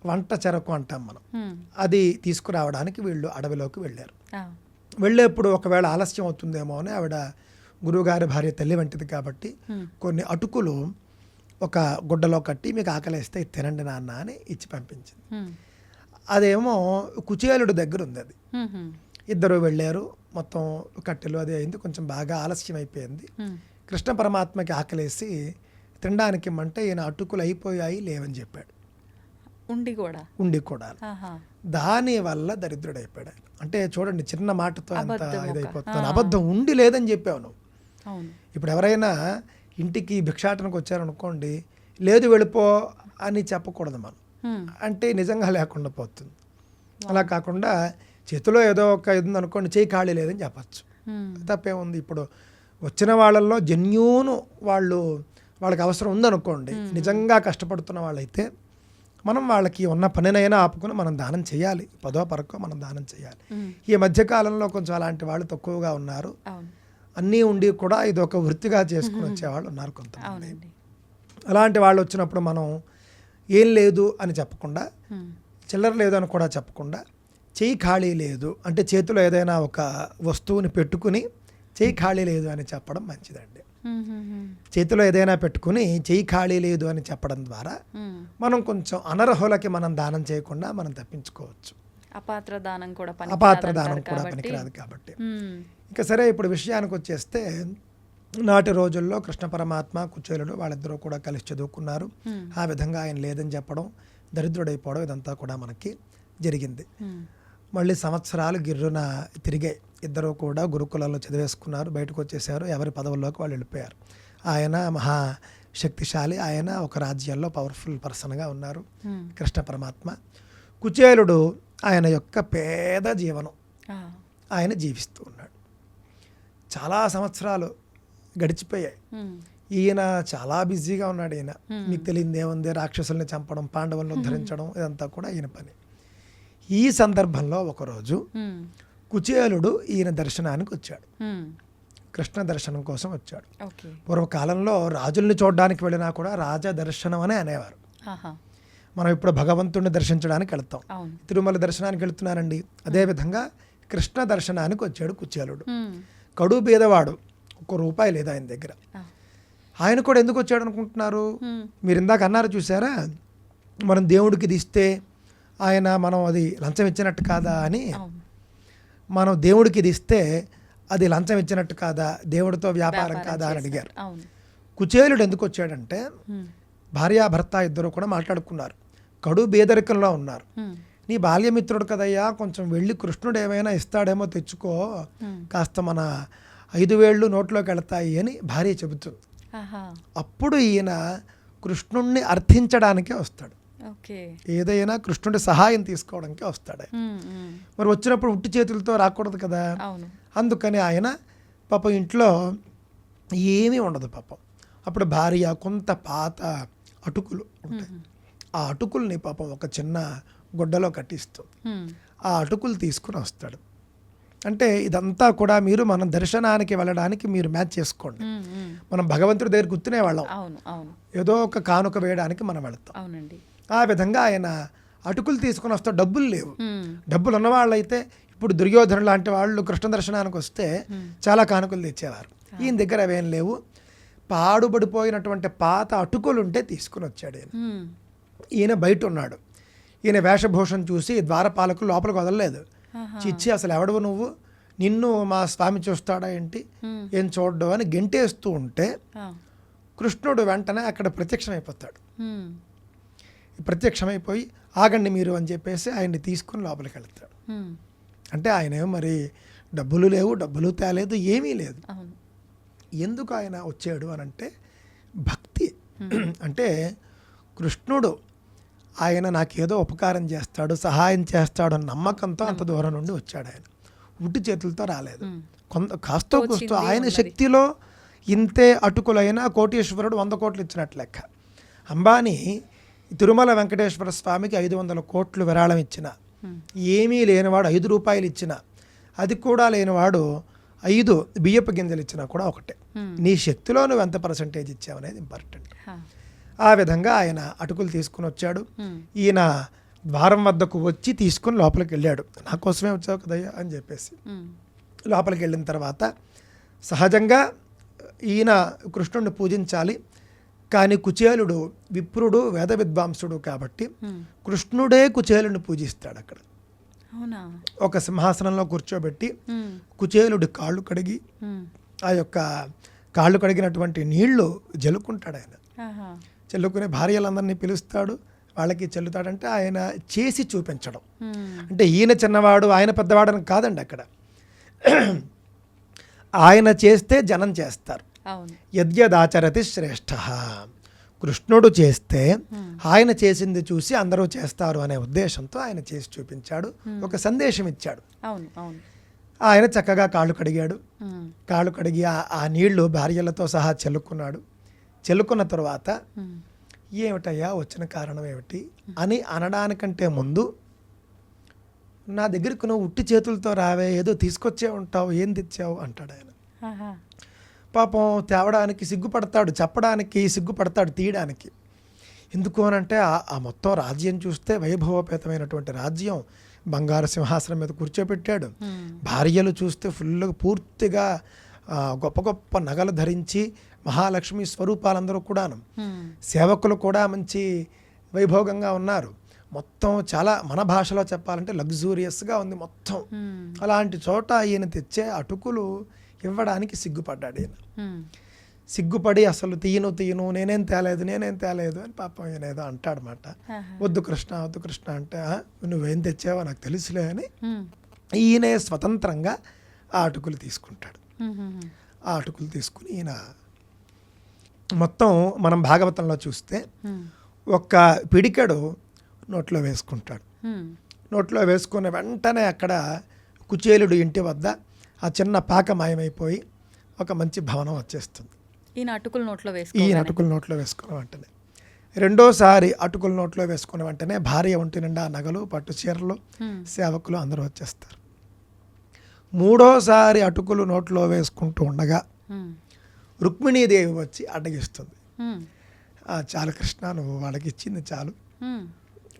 వంట చెరకు అంటాం మనం, హ్మ్. అది తీసుకురావడానికి వీళ్ళు అడవిలోకి వెళ్ళారు. ఆ. వెళ్ళేప్పుడు ఒకవేళ ఆలస్యం అవుతుందేమో అని ఆవిడ, గురువుగారి భార్య తల్లి వంటిది కాబట్టి, హ్మ్. కొన్ని అటుకులు ఒక గుడ్డలో కట్టి, మీకు ఆకలిస్తే ఇది తినండి నాన్న అని ఇచ్చి పంపించింది. హ్మ్. అదేమో కుచేలుడి దగ్గర ఉంది అది. మ్మ్. ఇద్దరు వెళ్ళారు, మొత్తం కట్టెలు అది అయింది, కొంచెం బాగా ఆలస్యం అయిపోయింది. హ్మ్. కృష్ణ పరమాత్మకి ఆకలేసి తినడానికి ఇమ్మంటే ఈయన అటుకులు అయిపోయాయి లేవని చెప్పాడు. ఉండి కూడా. ఆహా. దానివల్ల దరిద్రుడైపోయాడు ఆయన. అంటే చూడండి, చిన్న మాటతో ఎంత అబద్ధం ఒక. ఇదైపోతున్నాను. ఆ. అబద్ధం ఉండి లేదని చెప్పావు నువ్వు. అవును. ఇప్పుడు ఎవరైనా ఇంటికి భిక్షాటనకు వచ్చారనుకోండి, లేదు వెళ్ళిపో అని చెప్పకూడదు మనం. అంటే నిజంగా లేకుండా పోతుంది. అలా కాకుండా చేతిలో ఏదో ఒక ఇది ఉందనుకోండి, చేయి ఖాళీ లేదని చెప్పచ్చు. తప్పేముంది? ఇప్పుడు వచ్చిన వాళ్ళల్లో జెన్యూన్ వాళ్ళకి అవసరం ఉందనుకోండి, నిజంగా కష్టపడుతున్న వాళ్ళైతే మనం వాళ్ళకి ఉన్న పనినైనా ఆపుకుని మనం దానం చేయాలి. పదో పరకో మనం దానం చేయాలి. ఈ మధ్యకాలంలో కొంచెం అలాంటి వాళ్ళు తక్కువగా ఉన్నారు. అన్నీ ఉండి కూడా ఇది ఒక వృత్తిగా చేసుకుని వచ్చేవాళ్ళు ఉన్నారు కొంతమంది. అలాంటి వాళ్ళు వచ్చినప్పుడు మనం ఏం లేదు అని చెప్పకుండా, చిల్లర లేదు అని కూడా చెప్పకుండా, చెయ్యి ఖాళీ లేదు అంటే చేతిలో ఏదైనా ఒక వస్తువుని పెట్టుకుని చెయ్యి ఖాళీ లేదు అని చెప్పడం మంచిదండి. చేతిలో ఏదైనా పెట్టుకుని చెయ్యి ఖాళీ లేదు అని చెప్పడం ద్వారా మనం కొంచెం అనర్హులకి మనం దానం చేయకుండా మనం తప్పించుకోవచ్చు. అపాత్ర దానం కూడా పనికిరాదు కాబట్టి. ఇంకా సరే, ఇప్పుడు విషయానికి వచ్చేస్తే నాటి రోజుల్లో కృష్ణ పరమాత్మ, కుచేలుడు వాళ్ళిద్దరూ కూడా కలిసి చదువుకున్నారు. ఆ విధంగా ఆయన లేదని చెప్పడం, దరిద్రుడైపోవడం ఇదంతా కూడా మనకి జరిగింది. మళ్ళీ సంవత్సరాలు గిర్రున తిరిగాయి. ఇద్దరు కూడా గురుకులాల్లో చదివేసుకున్నారు, బయటకు వచ్చేసారు, ఎవరి పదవుల్లోకి వాళ్ళు వెళ్ళిపోయారు. ఆయన మహాశక్తిశాలి, ఆయన ఒక రాజ్యాల్లో పవర్ఫుల్ పర్సన్గా ఉన్నారు కృష్ణ పరమాత్మ. కుచేలుడు ఆయన యొక్క పేద జీవనం ఆయన జీవిస్తూ ఉన్నాడు. చాలా సంవత్సరాలు గడిచిపోయాయి. ఈయన చాలా బిజీగా ఉన్నాడు. ఈయన మీకు తెలియదు ఏముంది, రాక్షసుల్ని చంపడం, పాండవులను ఉద్ధరించడం ఇదంతా కూడా ఈయన పని. ఈ సందర్భంలో ఒకరోజు కుచేలుడు ఈయన దర్శనానికి వచ్చాడు. కృష్ణ దర్శనం కోసం వచ్చాడు. పూర్వకాలంలో రాజుల్ని చూడడానికి వెళ్ళినా కూడా రాజ దర్శనం అనే అనేవారు. మనం ఇప్పుడు భగవంతుడిని దర్శించడానికి వెళ్తాం, తిరుమల దర్శనానికి వెళుతున్నానండి. అదేవిధంగా కృష్ణ దర్శనానికి వచ్చాడు కుచేలుడు. కడు బీదవాడు, ₹1 లేదు ఆయన దగ్గర. ఆయన కూడా ఎందుకు వచ్చాడు అనుకుంటున్నారు? మీరు ఇందాక అన్నారు చూసారా, మనం దేవుడికి ఇది ఇస్తే ఆయన మనం అది లంచం ఇచ్చినట్టు కాదా అని. మనం దేవుడికి ఇది ఇస్తే అది లంచం ఇచ్చినట్టు కాదా, దేవుడితో వ్యాపారం కాదా అని అడిగారు. కుచేలుడు ఎందుకు వచ్చాడంటే, భార్యాభర్త ఇద్దరు కూడా మాట్లాడుకున్నారు, కడు బేదరికంలో ఉన్నారు. నీ బాల్యమిత్రుడు కదయ్యా, కొంచెం వెళ్ళి కృష్ణుడు ఏమైనా ఇస్తాడేమో తెచ్చుకో, కాస్త మన 5 వేళ్ళు నోట్లోకి వెళతాయి అని భార్య చెబుతుంది. అప్పుడు ఈయన కృష్ణుణ్ణి అర్థించడానికే వస్తాడు. ఏదైనా కృష్ణుడి సహాయం తీసుకోవడానికి వస్తాడు. మరి వచ్చినప్పుడు ఉట్టి చేతులతో రాకూడదు కదా. అందుకని ఆయన పాపం ఇంట్లో ఏమీ ఉండదు పాపం. అప్పుడు భార్య కొంత పాత అటుకులు ఉంటాయి, ఆ అటుకుల్ని పాపం ఒక చిన్న గుడ్డలో కట్టిస్తూ ఆ అటుకులు తీసుకుని వస్తాడు. అంటే ఇదంతా కూడా మీరు మనం దర్శనానికి వెళ్ళడానికి మీరు మ్యాచ్ చేసుకోండి. మనం భగవంతుడి దగ్గర గుర్తునే వాళ్ళం, ఏదో ఒక కానుక వేయడానికి మనం వెళతాం. ఆ విధంగా ఆయన అటుకులు తీసుకుని వస్తే డబ్బులు లేవు. డబ్బులు ఉన్నవాళ్ళు అయితే ఇప్పుడు దుర్యోధను లాంటి వాళ్ళు కృష్ణ దర్శనానికి వస్తే చాలా కానుకలు తెచ్చేవారు. ఈయన దగ్గర అవేం లేవు. పాడుబడిపోయినటువంటి పాత అటుకులు ఉంటే తీసుకుని వచ్చాడు ఈయన. ఈయన బయట ఉన్నాడు. ఈయన వేషభూషణ చూసి ద్వారపాలకులు లోపలికి వదలలేదు. చిచ్చి అసలు ఎవడవు నువ్వు, నిన్ను మా స్వామి చూస్తాడా ఏంటి, ఏం చూడ్డు అని గెంటేస్తూ ఉంటే కృష్ణుడు వెంటనే అక్కడ ప్రత్యక్షమైపోతాడు. ప్రత్యక్షమైపోయి ఆగండి మీరు అని చెప్పేసి ఆయన్ని తీసుకుని లోపలికి వెళ్తాడు. అంటే ఆయన మరి డబ్బులు లేవు, డబ్బులు తేలేదు, ఏమీ లేదు. ఎందుకు ఆయన వచ్చాడు అని అంటే భక్తి. అంటే కృష్ణుడు ఆయన నాకేదో ఉపకారం చేస్తాడు, సహాయం చేస్తాడు అన్న నమ్మకంతో అంత దూరం నుండి వచ్చాడు. ఆయన ఉట్టి చేతులతో రాలేదు. కాస్తో కూస్తో ఆయన శక్తిలో ఇంతే అటుకులైనా కోటీశ్వరుడు 100 కోట్లు ఇచ్చినట్లు లెక్క. అంబానీ తిరుమల వెంకటేశ్వర స్వామికి 500 కోట్లు విరాళం ఇచ్చిన, ఏమీ లేనివాడు 5 రూపాయలు ఇచ్చిన, అది కూడా లేనివాడు 5 బియ్యపు గింజలు ఇచ్చినా కూడా ఒకటే. నీ శక్తిలో నువ్వు ఎంత పర్సంటేజ్ ఇచ్చావనేది ఇంపార్టెంట్. ఆ విధంగా ఆయన అటుకులు తీసుకుని వచ్చాడు. ఈయన ద్వారం వద్దకు వచ్చి తీసుకుని లోపలికి వెళ్ళాడు. నా కోసమే వచ్చావు కదయ్యా అని చెప్పేసి లోపలికి వెళ్ళిన తర్వాత సహజంగా ఈయన కృష్ణుడిని పూజించాలి. కానీ కుచేలుడు విప్రుడు, వేద విద్వాంసుడు కాబట్టి కృష్ణుడే కుచేలుడిని పూజిస్తాడు. అక్కడ ఒక సింహాసనంలో కూర్చోబెట్టి కుచేలుడి కాళ్ళు కడిగి ఆ యొక్క కాళ్ళు కడిగినటువంటి నీళ్లు జల్లుకుంటాడు. ఆయన చల్లుకునే భార్యలందరినీ పిలుస్తాడు, వాళ్ళకి చెల్లుతాడంటే ఆయన చేసి చూపించడం. అంటే ఈయన చిన్నవాడు ఆయన పెద్దవాడని కాదండి. అక్కడ ఆయన చేస్తే జనం చేస్తారు. యద్యదాచరతి శ్రేష్ఠ. కృష్ణుడు చేస్తే ఆయన చేసింది చూసి అందరూ చేస్తారు అనే ఉద్దేశంతో ఆయన చేసి చూపించాడు, ఒక సందేశం ఇచ్చాడు. అవును అవును. ఆయన చక్కగా కాళ్ళు కడిగాడు, కాళ్ళు కడిగి ఆ నీళ్లు భార్యలతో సహా చెల్లుకున్నాడు. చెల్లుకున్న తర్వాత ఏమిటయ్యా వచ్చిన కారణం ఏమిటి అని అనడానికంటే ముందు, నా దగ్గరికి నువ్వు ఉట్టి చేతులతో రావే, ఏదో తీసుకొచ్చే ఉంటావు, ఏం తెచ్చావు అంటాడు ఆయన. పాపం తేవడానికి సిగ్గుపడతాడు, చెప్పడానికి సిగ్గుపడతాడు, తీయడానికి. ఎందుకు అనంటే ఆ మొత్తం రాజ్యం చూస్తే వైభవపేతమైనటువంటి రాజ్యం, బంగారు సింహాసనం మీద కూర్చోబెట్టాడు. భార్యలు చూస్తే పూర్తిగా గొప్ప గొప్ప నగలు ధరించి మహాలక్ష్మి స్వరూపాలందరూ కూడాను. సేవకులు కూడా మంచి వైభోగంగా ఉన్నారు. మొత్తం చాలా, మన భాషలో చెప్పాలంటే లగ్జూరియస్గా ఉంది మొత్తం. అలాంటి చోట ఈయన తెచ్చే అటుకులు ఇవ్వడానికి సిగ్గుపడ్డాడు ఈయన. సిగ్గుపడి అసలు తీయను నేనేం తేలేదు అని పాపం ఈయన ఏదో అంటాడనమాట. వద్దు కృష్ణ అంటే, నువ్వేం తెచ్చావో నాకు తెలుసులే అని ఈయనే స్వతంత్రంగా ఆ అటుకులు తీసుకుంటాడు. ఆ అటుకులు తీసుకుని ఈయన మొత్తం మనం భాగవతంలో చూస్తే ఒక్క పిడికెడు నోట్లో వేసుకుంటాడు. నోట్లో వేసుకున్న వెంటనే అక్కడ కుచేలుడు ఇంటి వద్ద ఆ చిన్న పాక మాయమైపోయి ఒక మంచి భవనం వచ్చేస్తుంది. ఈయన అటుకులు నోట్లో వేసుకున్న వెంటనే, రెండోసారి అటుకులు నోట్లో వేసుకున్న వెంటనే భార్య ఒంటి నిండా నగలు, పట్టు చీరలు, సేవకులు అందరూ వచ్చేస్తారు. మూడోసారి అటుకులు నోట్లో వేసుకుంటూ ఉండగా రుక్మిణీదేవి వచ్చి అడ్డగిస్తుంది. చాలు కృష్ణ, నువ్వు వాళ్ళకి ఇచ్చింది చాలు,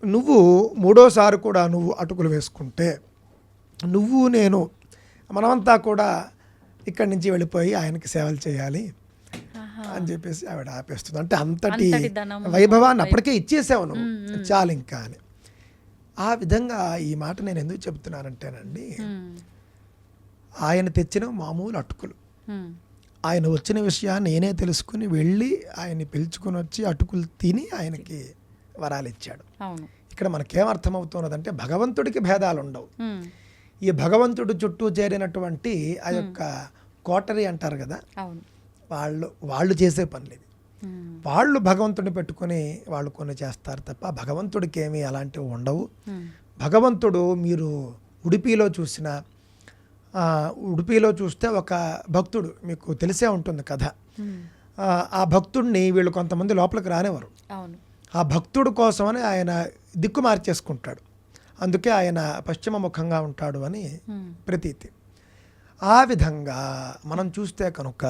నువ్వు మూడోసారి కూడా నువ్వు అటుకులు వేసుకుంటే నేను మనమంతా కూడా ఇక్కడి నుంచి వెళ్ళిపోయి ఆయనకి సేవలు చేయాలి అని చెప్పేసి ఆవిడ ఆపేస్తుంది. అంటే అంతటి వైభవాన్ని అప్పటికే ఇచ్చేసావు నువ్వు, చాలు ఇంకా అని. ఆ విధంగా ఈ మాట నేను ఎందుకు చెప్తున్నానంటేనండి, ఆయన తెచ్చిన మామూలు అటుకులు, ఆయన వచ్చిన విషయాన్ని నేనే తెలుసుకుని వెళ్ళి ఆయన్ని పిలుచుకుని వచ్చి అటుకులు తిని ఆయనకి వరాలు ఇచ్చాడు. ఇక్కడ మనకేమర్థమవుతున్నదంటే భగవంతుడికి భేదాలు ఉండవు. ఈ భగవంతుడు చుట్టూ చేరినటువంటి ఆ యొక్క కోటరీ అంటారు కదా, వాళ్ళు చేసే పనులు ఇవి. వాళ్ళు భగవంతుడిని పెట్టుకుని వాళ్ళు కొన్ని చేస్తారు తప్ప భగవంతుడికి ఏమీ అలాంటివి ఉండవు. భగవంతుడు మీరు ఉడిపిలో చూస్తే ఒక భక్తుడు, మీకు తెలిసే ఉంటుంది కథ. ఆ భక్తుడిని వీళ్ళు కొంతమంది లోపలికి రానివ్వరు. ఆ భక్తుడు కోసమని ఆయన దిక్కు మార్చేసుకుంటాడు. అందుకే ఆయన పశ్చిమ ముఖంగా ఉంటాడు అని ప్రతీతి. ఆ విధంగా మనం చూస్తే కనుక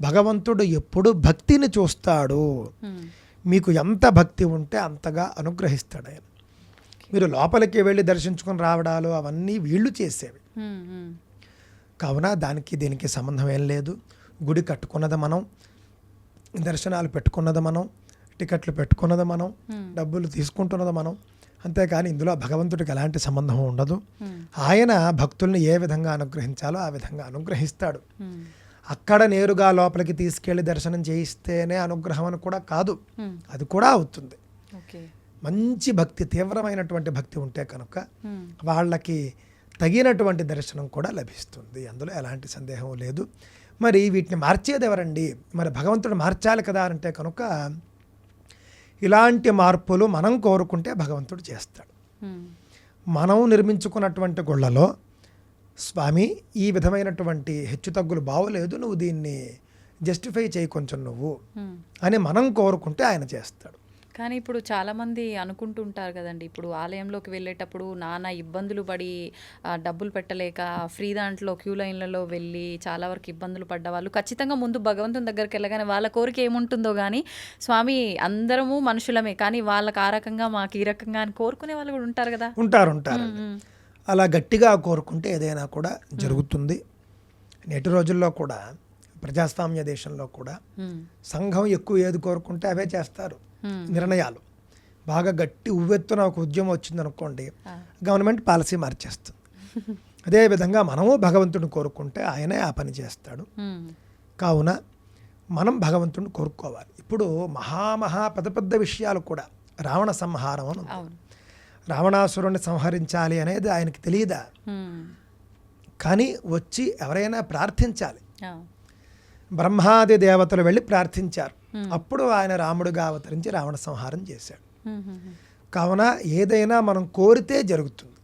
భగవంతుడు ఎప్పుడు భక్తిని చూస్తాడు. మీకు ఎంత భక్తి ఉంటే అంతగా అనుగ్రహిస్తాడు ఆయన. మీరు లోపలికి వెళ్ళి దర్శించుకొని రావడాలు అవన్నీ వీళ్ళు చేసేవి. కావున దీనికి సంబంధం ఏం లేదు. గుడి కట్టుకున్నది మనం, దర్శనాలు పెట్టుకున్నది మనం, టికెట్లు పెట్టుకున్నది మనం, డబ్బులు తీసుకుంటున్నది మనం. అంతేకాని ఇందులో భగవంతుడికి ఎలాంటి సంబంధం ఉండదు. ఆయన భక్తుల్ని ఏ విధంగా అనుగ్రహించాలో ఆ విధంగా అనుగ్రహిస్తాడు. అక్కడ నేరుగా లోపలికి తీసుకెళ్లి దర్శనం చేయిస్తేనే అనుగ్రహం అని కూడా కాదు, అది కూడా అవుతుంది. మంచి భక్తి, తీవ్రమైనటువంటి భక్తి ఉంటే కనుక వాళ్ళకి తగినటువంటి దర్శనం కూడా లభిస్తుంది. అందులో ఎలాంటి సందేహం లేదు. మరి వీటిని మార్చేది ఎవరండి? మరి భగవంతుడు మార్చాలి కదా అంటే కనుక ఇలాంటి మార్పులు మనం కోరుకుంటే భగవంతుడు చేస్తాడు. మనం నిర్మించుకున్నటువంటి గుళ్ళలో స్వామి ఈ విధమైనటువంటి హెచ్చుతగ్గులు బాగోలేదు, నువ్వు దీన్ని జస్టిఫై చేయి కొంచెం నువ్వు అని మనం కోరుకుంటే ఆయన చేస్తాడు. కానీ ఇప్పుడు చాలామంది అనుకుంటుంటారు కదండి, ఇప్పుడు ఆలయంలోకి వెళ్ళేటప్పుడు నానా ఇబ్బందులు పడి డబ్బులు పెట్టలేక ఫ్రీ దాంట్లో క్యూ లైన్లలో వెళ్ళి చాలా వరకు ఇబ్బందులు పడ్డ వాళ్ళు ఖచ్చితంగా ముందు భగవంతుని దగ్గరికి వెళ్ళగానే వాళ్ళ కోరిక ఏముంటుందో కానీ, స్వామి అందరము మనుషులమే కానీ వాళ్ళకి ఆ రకంగా మాకు ఈ రకంగా అని కోరుకునే వాళ్ళు కూడా ఉంటారు కదా. ఉంటారు. అలా గట్టిగా కోరుకుంటే ఏదైనా కూడా జరుగుతుంది. నేటి రోజుల్లో కూడా ప్రజాస్వామ్య దేశంలో కూడా సంఘం ఎక్కువ ఏది కోరుకుంటే అవే చేస్తారు నిర్ణయాలు. బాగా గట్టి ఉవ్వెత్తున ఒక ఉద్యమం వచ్చిందనుకోండి, గవర్నమెంట్ పాలసీ మార్చేస్తుంది. అదేవిధంగా మనము భగవంతుడిని కోరుకుంటే ఆయనే ఆ పని చేస్తాడు. కావున మనం భగవంతుడిని కోరుకోవాలి. ఇప్పుడు మహా పెద్ద విషయాలు కూడా, రావణ సంహారం అని ఉంది. రావణాసురుణ్ణి సంహరించాలి అనేది ఆయనకి తెలియదా? కానీ వచ్చి ఎవరైనా ప్రార్థించాలి. బ్రహ్మాది దేవతలు వెళ్ళి ప్రార్థించారు. అప్పుడు ఆయన రాముడుగా అవతరించి రావణ సంహారం చేశాడు. కావున ఏదైనా మనం కోరితే జరుగుతుంది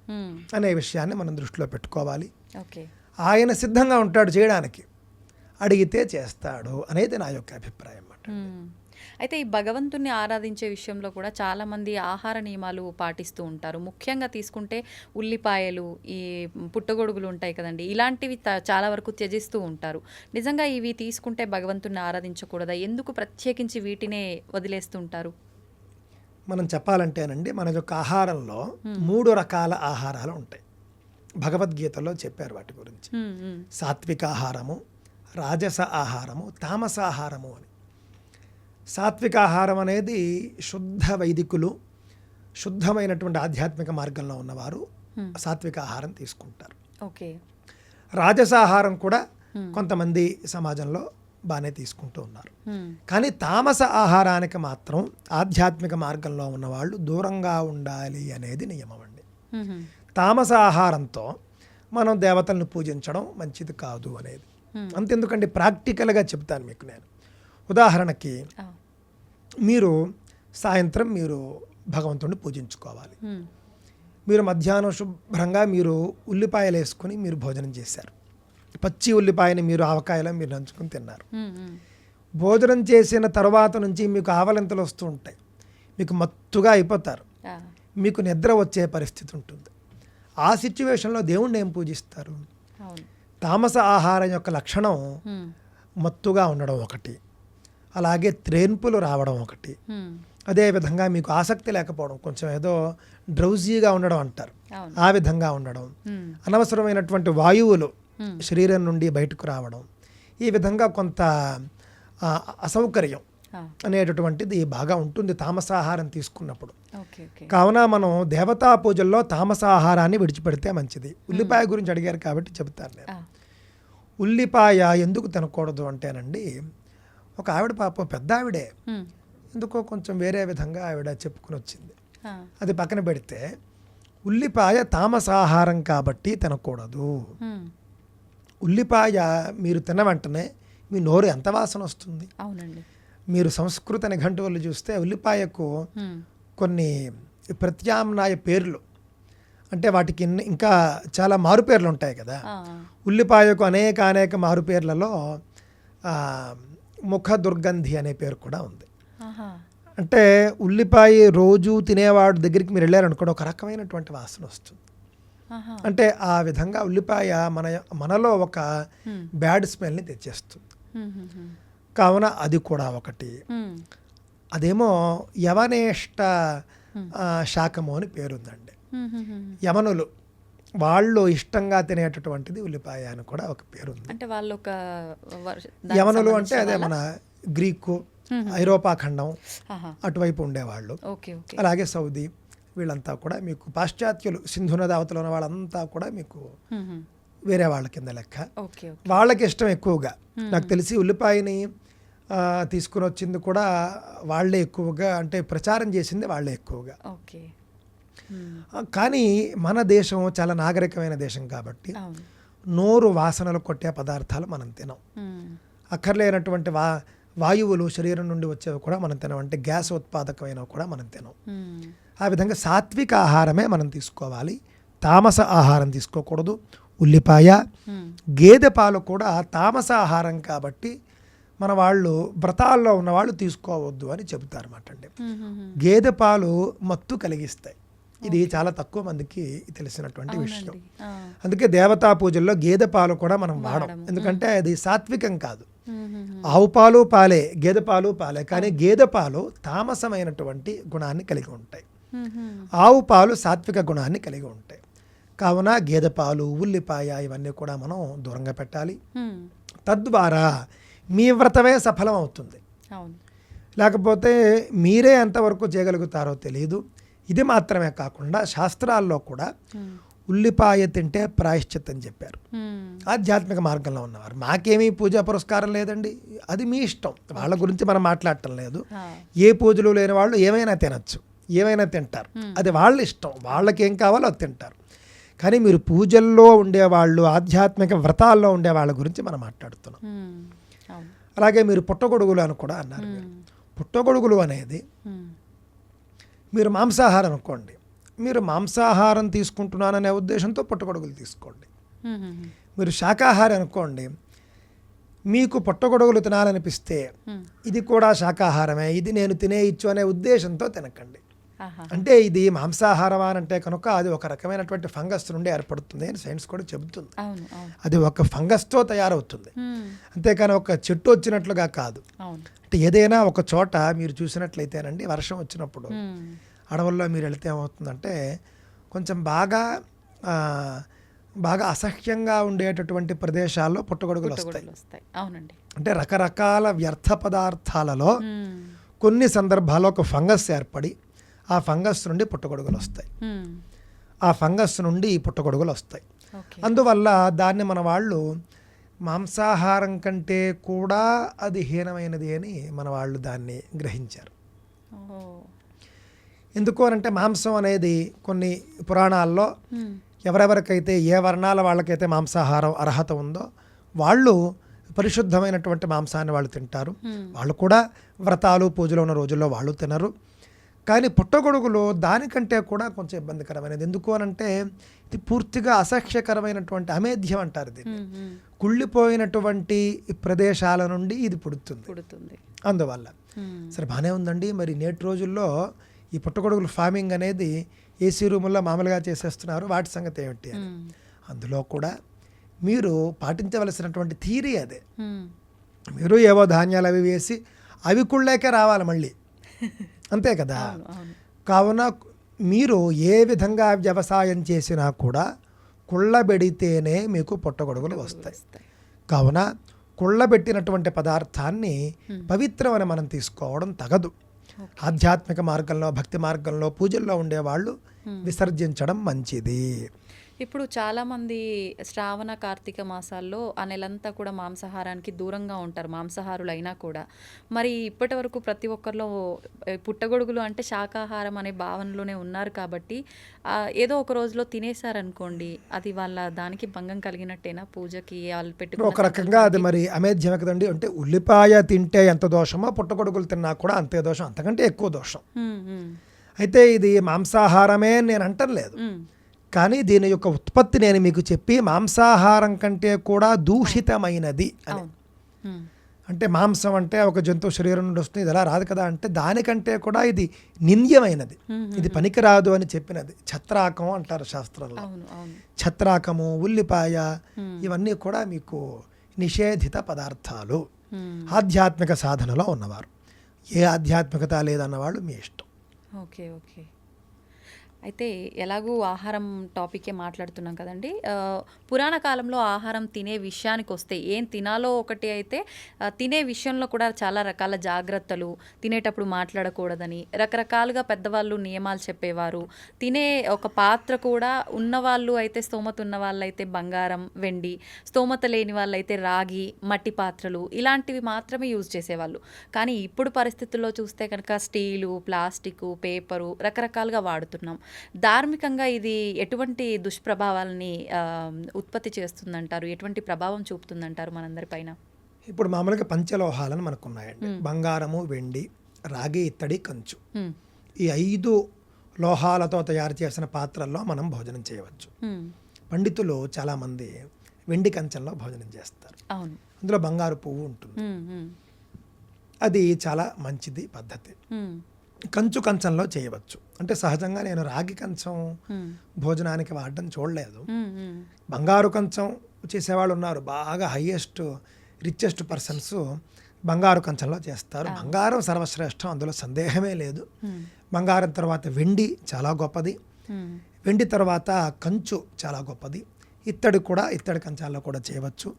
అనే విషయాన్ని మనం దృష్టిలో పెట్టుకోవాలి. ఆయన సిద్ధంగా ఉంటాడు చేయడానికి, అడిగితే చేస్తాడు అనేది నా యొక్క అభిప్రాయం అన్నమాట. అయితే ఈ భగవంతుణ్ణి ఆరాధించే విషయంలో కూడా చాలామంది ఆహార నియమాలు పాటిస్తూ ఉంటారు. ముఖ్యంగా తీసుకుంటే ఉల్లిపాయలు, ఈ పుట్టగొడుగులు ఉంటాయి కదండి, ఇలాంటివి చాలా వరకు త్యజిస్తూ ఉంటారు. నిజంగా ఇవి తీసుకుంటే భగవంతుణ్ణి ఆరాధించకూడదా? ఎందుకు ప్రత్యేకించి వీటినే వదిలేస్తుంటారు? మనం చెప్పాలంటేనండి, మన యొక్క ఆహారంలో 3 రకాల ఆహారాలు ఉంటాయి. భగవద్గీతలో చెప్పారు వాటి గురించి. సాత్విక ఆహారము, రాజస ఆహారము, తామస ఆహారము అని. సాత్విక ఆహారం అనేది శుద్ధ వైదికులు, శుద్ధమైనటువంటి ఆధ్యాత్మిక మార్గంలో ఉన్నవారు సాత్విక ఆహారం తీసుకుంటారు. రాజస ఆహారం కూడా కొంతమంది సమాజంలో బాగానే తీసుకుంటూ ఉన్నారు. కానీ తామస ఆహారానికి మాత్రం ఆధ్యాత్మిక మార్గంలో ఉన్నవాళ్ళు దూరంగా ఉండాలి అనేది నియమం అండి. తామస ఆహారంతో మనం దేవతలను పూజించడం మంచిది కాదు అనేది. అంతెందుకండి, ప్రాక్టికల్గా చెప్తాను మీకు నేను. ఉదాహరణకి మీరు సాయంత్రం మీరు భగవంతుడిని పూజించుకోవాలి. మీరు మధ్యాహ్నం శుభ్రంగా మీరు ఉల్లిపాయలు వేసుకుని మీరు భోజనం చేశారు. పచ్చి ఉల్లిపాయని మీరు ఆవకాయలో మీరు నంచుకుని తిన్నారు. భోజనం చేసిన తర్వాత నుంచి మీకు ఆవలింతలు వస్తూ ఉంటాయి, మీకు మత్తుగా అయిపోతారు, మీకు నిద్ర వచ్చే పరిస్థితి ఉంటుంది. ఆ సిచ్యువేషన్లో దేవుణ్ణి ఏం పూజిస్తారు? తామస ఆహారం యొక్క లక్షణం మత్తుగా ఉండడం ఒకటి, అలాగే త్రేన్పులు రావడం ఒకటి, అదేవిధంగా మీకు ఆసక్తి లేకపోవడం, కొంచెం ఏదో డ్రౌజీగా ఉండడం అంటారు, ఆ విధంగా ఉండడం, అనవసరమైనటువంటి వాయువులు శరీరం నుండి బయటకు రావడం, ఈ విధంగా కొంత అసౌకర్యం అనేటటువంటిది బాగా ఉంటుంది తామసాహారం తీసుకున్నప్పుడు. కావున మనం దేవతా పూజల్లో తామసాహారాన్ని విడిచిపెడితే మంచిది. ఉల్లిపాయ గురించి అడిగారు కాబట్టి చెబుతాను నేను. ఉల్లిపాయ ఎందుకు తినకూడదు అంటేనండి, ఒక ఆవిడ పాపం పెద్ద ఆవిడే, ఎందుకో కొంచెం వేరే విధంగా ఆవిడ చెప్పుకుని వచ్చింది. అది పక్కన పెడితే ఉల్లిపాయ తామసాహారం కాబట్టి తినకూడదు. ఉల్లిపాయ మీరు తిన్న వెంటనే మీ నోరు ఎంత వాసన వస్తుంది. మీరు సంస్కృత నిఘంటువులు చూస్తే ఉల్లిపాయకు కొన్ని ప్రత్యామ్నాయ పేర్లు, అంటే వాటికి ఇంకా చాలా మారుపేర్లు ఉంటాయి కదా. ఉల్లిపాయకు అనేక మారుపేర్లలో ముఖ దుర్గంధి అనే పేరు కూడా ఉంది. అంటే ఉల్లిపాయ రోజు తినేవాడు దగ్గరికి మీరు వెళ్ళారనుకోండి, ఒక రకమైనటువంటి వాసన వస్తుంది. అంటే ఆ విధంగా ఉల్లిపాయ మనలో ఒక బ్యాడ్ స్మెల్ని తెచ్చేస్తుంది. కావున అది కూడా ఒకటి. అదేమో యవనేష్ట శాకము అని పేరుందండి. యవనులు వాళ్ళు ఇష్టంగా తినేటటువంటిది ఉల్లిపాయ అని కూడా ఒక పేరుంది. అంటే వాళ్ళు ఒక యవనులు అంటే అదే మన గ్రీకు, ఐరోపా ఖండం అటువైపు ఉండేవాళ్ళు, అలాగే సౌదీ, వీళ్ళంతా కూడా మీకు పాశ్చాత్యులు, సింధు నది అవతల ఉన్న వాళ్ళంతా కూడా మీకు వేరే వాళ్ళ కింద లెక్క. వాళ్ళకి ఇష్టం ఎక్కువగా. నాకు తెలిసి ఉల్లిపాయని తీసుకుని వచ్చింది కూడా వాళ్ళే ఎక్కువగా, అంటే ప్రచారం చేసింది వాళ్ళే ఎక్కువగా. కానీ మన దేశం చాలా నాగరికమైన దేశం కాబట్టి నోరు వాసనలు కొట్టే పదార్థాలు మనం తినం. అక్కర్లేనటువంటి వాయువులు శరీరం నుండి వచ్చేవి కూడా మనం తినం, అంటే గ్యాస్ ఉత్పాదకమైనవి కూడా మనం తినం. ఆ విధంగా సాత్విక ఆహారమే మనం తీసుకోవాలి, తామస ఆహారం తీసుకోకూడదు. ఉల్లిపాయ, గేదె పాలు కూడా తామస ఆహారం కాబట్టి మన వాళ్ళు వ్రతాల్లో ఉన్నవాళ్ళు తీసుకోవద్దు అని చెబుతారు అన్నమాట అండి. గేదె పాలు మత్తు కలిగిస్తాయి, ఇది చాలా తక్కువ మందికి తెలిసినటువంటి విషయం. అందుకే దేవతా పూజల్లో గేదె పాలు కూడా మనం వాడం, ఎందుకంటే అది సాత్వికం కాదు. ఆవు పాలు పాలే, గేదె పాలు పాలే, కానీ గేదె పాలు తామసమైనటువంటి గుణాన్ని కలిగి ఉంటాయి, ఆవు పాలు సాత్విక గుణాన్ని కలిగి ఉంటాయి. కావున గేదె పాలు, ఉల్లిపాయ ఇవన్నీ కూడా మనం దూరంగా పెట్టాలి. తద్వారా మీ వ్రతమే సఫలం అవుతుంది. లేకపోతే మీరే ఎంతవరకు చేయగలుగుతారో తెలియదు. ఇది మాత్రమే కాకుండా శాస్త్రాల్లో కూడా ఉల్లిపాయ తింటే ప్రాయశ్చిత్తం చెప్పారు. ఆధ్యాత్మిక మార్గంలో ఉన్నవారు, మాకేమీ పూజా పురస్కారం లేదండి, అది మీ ఇష్టం, వాళ్ళ గురించి మనం మాట్లాడటం లేదు. ఏ పూజలు లేని వాళ్ళు ఏమైనా తినచ్చు, ఏమైనా తింటారు, అది వాళ్ళ ఇష్టం, వాళ్ళకి ఏం కావాలో అది తింటారు. కానీ మీరు పూజల్లో ఉండేవాళ్ళు, ఆధ్యాత్మిక వ్రతాల్లో ఉండే వాళ్ళ గురించి మనం మాట్లాడుతున్నాం. అవును. అలాగే మీరు పుట్టగొడుగులు అని కూడా అన్నారు. మీరు పుట్టగొడుగులు అనేది మీరు మాంసాహారం అనుకోండి, మీరు మాంసాహారం తీసుకుంటున్నాననే ఉద్దేశంతో పుట్టగొడుగులు తీసుకోండి. మీరు శాకాహారి అనుకోండి, మీకు పుట్టగొడుగులు తినాలనిపిస్తే ఇది కూడా శాకాహారమే, ఇది నేను తినేయచ్చు అనే ఉద్దేశంతో తినకండి. అంటే ఇది మాంసాహారం అని అంటే కనుక అది ఒక రకమైనటువంటి ఫంగస్ నుండి ఏర్పడుతుంది అని సైన్స్ కూడా చెబుతుంది. అది ఒక ఫంగస్తో తయారవుతుంది, అంతేకాని ఒక చెట్టు వచ్చినట్లుగా కాదు. అంటే ఏదైనా ఒక చోట మీరు చూసినట్లయితేనండి, వర్షం వచ్చినప్పుడు అడవుల్లో మీరు వెళితే ఏమవుతుందంటే కొంచెం బాగా అసహ్యంగా ఉండేటటువంటి ప్రదేశాల్లో పుట్టగొడుగులు వస్తాయి. అవునండి. అంటే రకరకాల వ్యర్థ పదార్థాలలో కొన్ని సందర్భాల్లో ఒక ఫంగస్ ఏర్పడి ఆ ఫంగస్ నుండి పుట్టగొడుగులు వస్తాయి, ఆ ఫంగస్ నుండి పుట్టగొడుగులు వస్తాయి. అందువల్ల దాన్ని మన వాళ్ళు మాంసాహారం కంటే కూడా అది హీనమైనది అని మన వాళ్ళు దాన్ని గ్రహించారు. ఎందుకు అనంటే మాంసం అనేది కొన్ని పురాణాల్లో ఎవరెవరికైతే ఏ వర్ణాల వాళ్ళకైతే మాంసాహారం అర్హత ఉందో వాళ్ళు పరిశుద్ధమైనటువంటి మాంసాన్ని వాళ్ళు తింటారు. వాళ్ళు కూడా వ్రతాలు పూజలు ఉన్న రోజుల్లో వాళ్ళు తినరు. కానీ పుట్టగొడుగులు దానికంటే కూడా కొంచెం ఇబ్బందికరమైనది. ఎందుకు అనంటే ఇది పూర్తిగా అసహ్యకరమైనటువంటి అమేధ్యం అంటారు దీన్ని. కుళ్ళిపోయినటువంటి ప్రదేశాల నుండి ఇది పుడుతుంది. అందువల్ల సరే బాగానే ఉందండి, మరి నేటి రోజుల్లో ఈ పుట్టగొడుగులు ఫార్మింగ్ అనేది ఏసీ రూముల్లో మామూలుగా చేసేస్తున్నారు, వాటి సంగతి ఏమిటి అని. అందులో కూడా మీరు పాటించవలసినటువంటి థీరీ అదే. మీరు ఏవో ధాన్యాలు అవి వేసి అవి కుళ్ళాకే రావాలి మళ్ళీ, అంతే కదా. కావున మీరు ఏ విధంగా వ్యవసాయం చేసినా కూడా కుళ్ళబెడితేనే మీకు పుట్టగొడుగులు వస్తాయి. కావున కుళ్ళబెట్టినటువంటి పదార్థాన్ని పవిత్రమని మనం తీసుకోవడం తగదు. ఆధ్యాత్మిక మార్గంలో, భక్తి మార్గంలో, పూజల్లో ఉండేవాళ్ళు విసర్జించడం మంచిది. ఇప్పుడు చాలామంది శ్రావణ కార్తీక మాసాల్లో ఆ నెలంతా కూడా మాంసాహారానికి దూరంగా ఉంటారు, మాంసాహారులు అయినా కూడా. మరి ఇప్పటి వరకు ప్రతి ఒక్కరిలో పుట్టగొడుగులు అంటే శాకాహారం అనే భావనలోనే ఉన్నారు కాబట్టి ఏదో ఒక రోజులో తినేశారనుకోండి, అది వాళ్ళ దానికి భంగం కలిగినట్టేనా పూజకి వాళ్ళు పెట్టుకున్న ఒక రకంగా అది మరి అమేధ్యమే కదండి. అంటే ఉల్లిపాయ తింటే ఎంత దోషమో పుట్టగొడుగులు తిన్నా కూడా అంతే దోషం, అంతకంటే ఎక్కువ దోషం. అయితే ఇది మాంసాహారమే నేను అంటలేదు, కానీ దీని యొక్క ఉత్పత్తి నేను మీకు చెప్పి మాంసాహారం కంటే కూడా దూషితమైనది అని. అంటే మాంసం అంటే ఒక జంతువు శరీరం నుండి వస్తుంది, ఇది ఎలా రాదు కదా అంటే దానికంటే కూడా ఇది నింద్యమైనది, ఇది పనికిరాదు అని చెప్పినది. ఛత్రాకం అంటారు శాస్త్రంలో. ఛత్రాకము, ఉల్లిపాయ ఇవన్నీ కూడా మీకు నిషేధిత పదార్థాలు. ఆధ్యాత్మిక సాధనలో ఉన్నవారు, ఏ ఆధ్యాత్మికత లేదన్నవాళ్ళు మీ ఇష్టం. ఓకే. అయితే ఎలాగూ ఆహారం టాపికే మాట్లాడుతున్నాం కదండి, పురాణ కాలంలో ఆహారం తినే విషయానికి వస్తే ఏం తినాలో ఒకటి అయితే తినే విషయంలో కూడా చాలా రకాల జాగ్రత్తలు, తినేటప్పుడు మాట్లాడకూడదని రకరకాలుగా పెద్దవాళ్ళు నియమాలు చెప్పేవారు. తినే ఒక పాత్ర కూడా ఉన్నవాళ్ళు అయితే, స్తోమత ఉన్న వాళ్ళు అయితే బంగారం, వెండి, స్తోమత లేని వాళ్ళు అయితే రాగి, మట్టి పాత్రలు ఇలాంటివి మాత్రమే యూజ్ చేసేవాళ్ళు. కానీ ఇప్పుడు పరిస్థితుల్లో చూస్తే కనుక స్టీలు, ప్లాస్టిక్, పేపరు రకరకాలుగా వాడుతున్నాం. ధార్మికంగా ఇది ఎటువంటి దుష్ప్రభావాలని ఉత్పత్తి చేస్తుందంటారు, ఎటువంటి ప్రభావం చూపుతుందంటారు మనందరి పైన? ఇప్పుడు మామూలుగా పంచలోహాలను మనకు ఉన్నాయండి, బంగారము, వెండి, రాగి, ఇత్తడి, కంచు. ఈ 5 లోహాలతో తయారు చేసిన పాత్రల్లో మనం భోజనం చేయవచ్చు. పండితులు చాలామంది వెండి కంచంలో భోజనం చేస్తారు. అందులో బంగారు పువ్వు ఉంటుంది, అది చాలా మంచిది పద్ధతి. కంచు కంచంలో చేయవచ్చు. అంటే సహజంగా నేను రాగి కంచం భోజనానికి వాడడం చూడలేదు. బంగారు కంచం చేసేవాళ్ళు ఉన్నారు, బాగా హైయెస్ట్ రిచెస్ట్ పర్సన్స్ బంగారు కంచంలో చేస్తారు. బంగారం సర్వశ్రేష్టం, అందులో సందేహమే లేదు. బంగారం తర్వాత వెండి చాలా గొప్పది, వెండి తర్వాత కంచు చాలా గొప్పది. ఇత్తడి కూడా, ఇత్తడి కంచాల్లో కూడా చేయవచ్చు.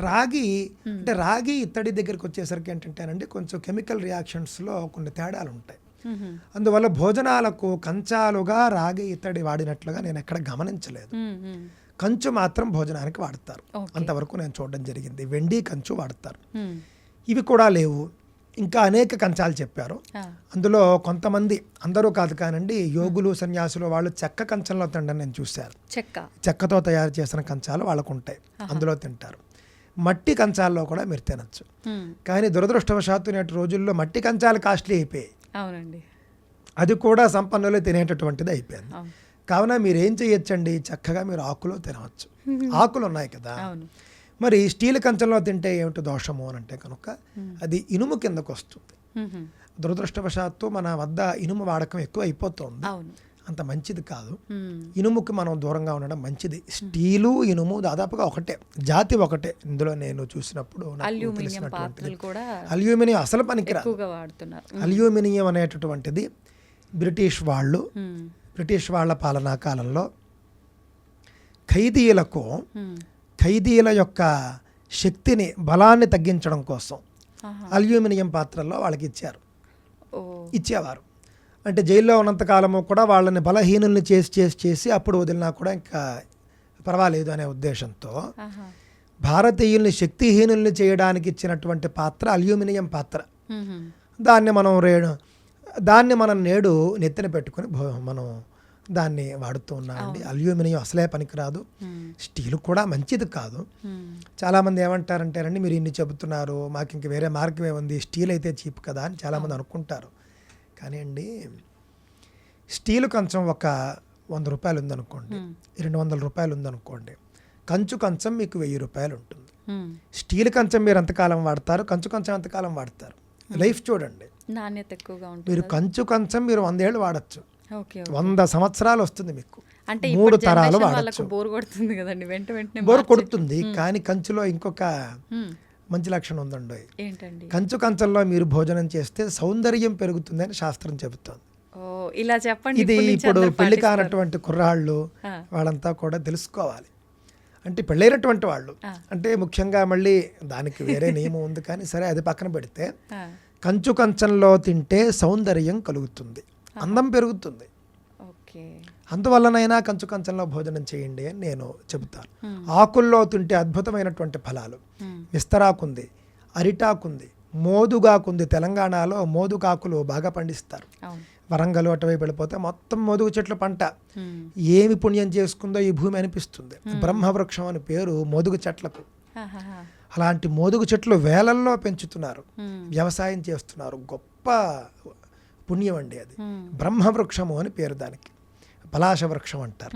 రాగి అంటే రాగి ఇత్తడి దగ్గరికి వచ్చేసరికి ఏంటంటేనండి కొంచెం కెమికల్ రియాక్షన్స్లో కొన్ని తేడాలు ఉంటాయి. అందువల్ల భోజనాలకు కంచాలుగా రాగి, ఇత్తడి వాడినట్లుగా నేను ఎక్కడ గమనించలేదు. కంచు మాత్రం భోజనానికి వాడతారు, అంతవరకు నేను చూడడం జరిగింది. వెండి, కంచు వాడతారు. ఇవి కూడా లేవు, ఇంకా అనేక కంచాలు చెప్పారు. అందులో కొంతమంది, అందరూ కాదు కానండి, యోగులు, సన్యాసులు వాళ్ళు చెక్క కంచంలో తినడం నేను చూశాను. చెక్కతో తయారు చేసిన కంచాలు వాళ్ళకు ఉంటాయి, అందులో తింటారు. మట్టి కంచాల్లో కూడా మీరు తినచ్చు. కానీ దురదృష్టవశాత్తు నేటి రోజుల్లో మట్టి కంచాలు కాస్ట్లీ అయిపోయాయి. అవునండి. అది కూడా సంపన్నులు తినేటటువంటిది అయిపోయింది. కావున మీరు ఏం చేయొచ్చండి, చక్కగా మీరు ఆకులో తినవచ్చు. ఆకులు ఉన్నాయి కదా, మరి స్టీల్ కంచంలో తింటే ఏమిటి దోషము అని అంటే కనుక అది ఇనుము కిందకు వస్తుంది. దురదృష్టవశాత్తు మన వద్ద ఇనుము వాడకం ఎక్కువ అయిపోతుంది. అంత మంచిది కాదు. ఇనుముకి మనం దూరంగా ఉండడం మంచిది. స్టీలు ఇనుము దాదాపుగా ఒకటే, జాతి ఒకటే. ఇందులో నేను చూసినప్పుడు అల్యూమినియం అసలు పనికిరాదు. అల్యూమినియం అనేటటువంటిది బ్రిటిష్ వాళ్ళ పాలనా కాలంలో ఖైదీల యొక్క శక్తిని, బలాన్ని తగ్గించడం కోసం అల్యూమినియం పాత్రల్లో వాళ్ళకి ఇచ్చేవారు. అంటే జైల్లో ఉన్నంతకాలము కూడా వాళ్ళని బలహీనుల్ని చేసి అప్పుడు వదిలినా కూడా ఇంకా పర్వాలేదు అనే ఉద్దేశంతో భారతీయుల్ని శక్తిహీనుల్ని చేయడానికి ఇచ్చినటువంటి పాత్ర అల్యూమినియం పాత్ర. దాన్ని మనం నేడు నెత్తిన పెట్టుకుని మనం దాన్ని వాడుతూ ఉన్నామండి. అల్యూమినియం అసలే పనికిరాదు. స్టీల్ కూడా మంచిది కాదు. చాలామంది ఏమంటారంటేనండి, మీరు ఇన్ని చెబుతున్నారు, మాకు ఇంక వేరే మార్గం ఏముంది, స్టీల్ అయితే చీప్ కదా అని చాలామంది అనుకుంటారు. కానీ అండి, స్టీలు కంచం ఒక 100 రూపాయలు ఉందనుకోండి, 200 రూపాయలు ఉందనుకోండి, కంచు కంచం మీకు 1000 రూపాయలు ఉంటుంది. స్టీల్ కంచం మీరు ఎంతకాలం వాడతారు, కంచు కంచం ఎంతకాలం వాడతారు, లైఫ్ చూడండి. నాణ్యత ఎక్కువగా ఉంటుంది. మీరు కంచు కంచం మీరు 100 ఏళ్ళు వాడచ్చు, 100 సంవత్సరాలు వస్తుంది మీకు. అంటే 3 తరాలు వాడచ్చు. బోర్ కొడుతుంది కదండి, వెంటనే బోర్ కొడుతుంది. కానీ కంచులో ఇంకొక మంచి లక్షణం ఉందండి. ఏంటండి? కంచు కంచంలో మీరు భోజనం చేస్తే సౌందర్యం పెరుగుతుంది అని శాస్త్రం చెబుతోంది. ఇలా చెప్పండి. ఇది ఇప్పుడు పెళ్లి కానటువంటి కుర్రాళ్ళు వాళ్ళంతా కూడా తెలుసుకోవాలి. అంటే పెళ్ళైనటువంటి వాళ్ళు అంటే ముఖ్యంగా, మళ్ళీ దానికి వేరే నియమం ఉంది కానీ సరే అది పక్కన పెడితే, కంచు కంచంలో తింటే సౌందర్యం కలుగుతుంది, అందం పెరుగుతుంది. అందువల్లనైనా కంచు కంచంలో భోజనం చేయండి అని నేను చెబుతాను. ఆకుల్లో తింటే అద్భుతమైనటువంటి ఫలాలు. విస్తరాకుంది, అరిటాకుంది, మోదుగాకుంది. తెలంగాణలో మోదుగాకులు బాగా పండిస్తారు. వరంగల్ అటువైపు వెళ్ళిపోతే మొత్తం మోదుగు చెట్లు పంట. ఏమి పుణ్యం చేసుకుందో ఈ భూమి అనిపిస్తుంది. బ్రహ్మవృక్షం అని పేరు మోదుగు చెట్లకు. అలాంటి మోదుగు చెట్లు వేలల్లో పెంచుతున్నారు, వ్యవసాయం చేస్తున్నారు. గొప్ప పుణ్యం అండి అది. బ్రహ్మవృక్షము అని పేరు దానికి, పలాశ వృక్షం అంటారు.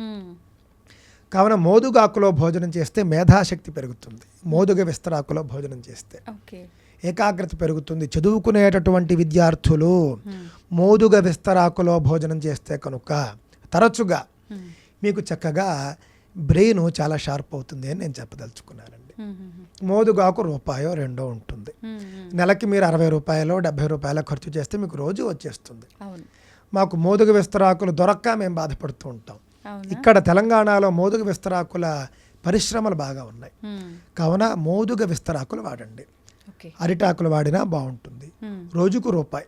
కావున మోదుగాకులో భోజనం చేస్తే మేధాశక్తి పెరుగుతుంది. మోదుగ విస్తరాకులో భోజనం చేస్తే ఏకాగ్రత పెరుగుతుంది. చదువుకునేటటువంటి విద్యార్థులు మోదుగ విస్తరాకులో భోజనం చేస్తే కనుక తరచుగా మీకు చక్కగా బ్రెయిన్ చాలా షార్ప్ అవుతుంది అని నేను చెప్పదలుచుకున్నానండి. మోదుగాకు రూపాయో 2 ఉంటుంది. నెలకి మీరు 60 రూపాయలు 70 రూపాయల ఖర్చు చేస్తే మీకు రోజు వచ్చేస్తుంది. మాకు మోదుగ విస్తరాకులు దొరక్క మేము బాధపడుతూ ఉంటాం. ఇక్కడ తెలంగాణలో మోదుగ విస్తరాకుల పరిశ్రమలు బాగా ఉన్నాయి. కావున మోదుగ విస్తరాకులు వాడండి. అరిటాకులు వాడినా బాగుంటుంది. రోజుకు రూపాయి.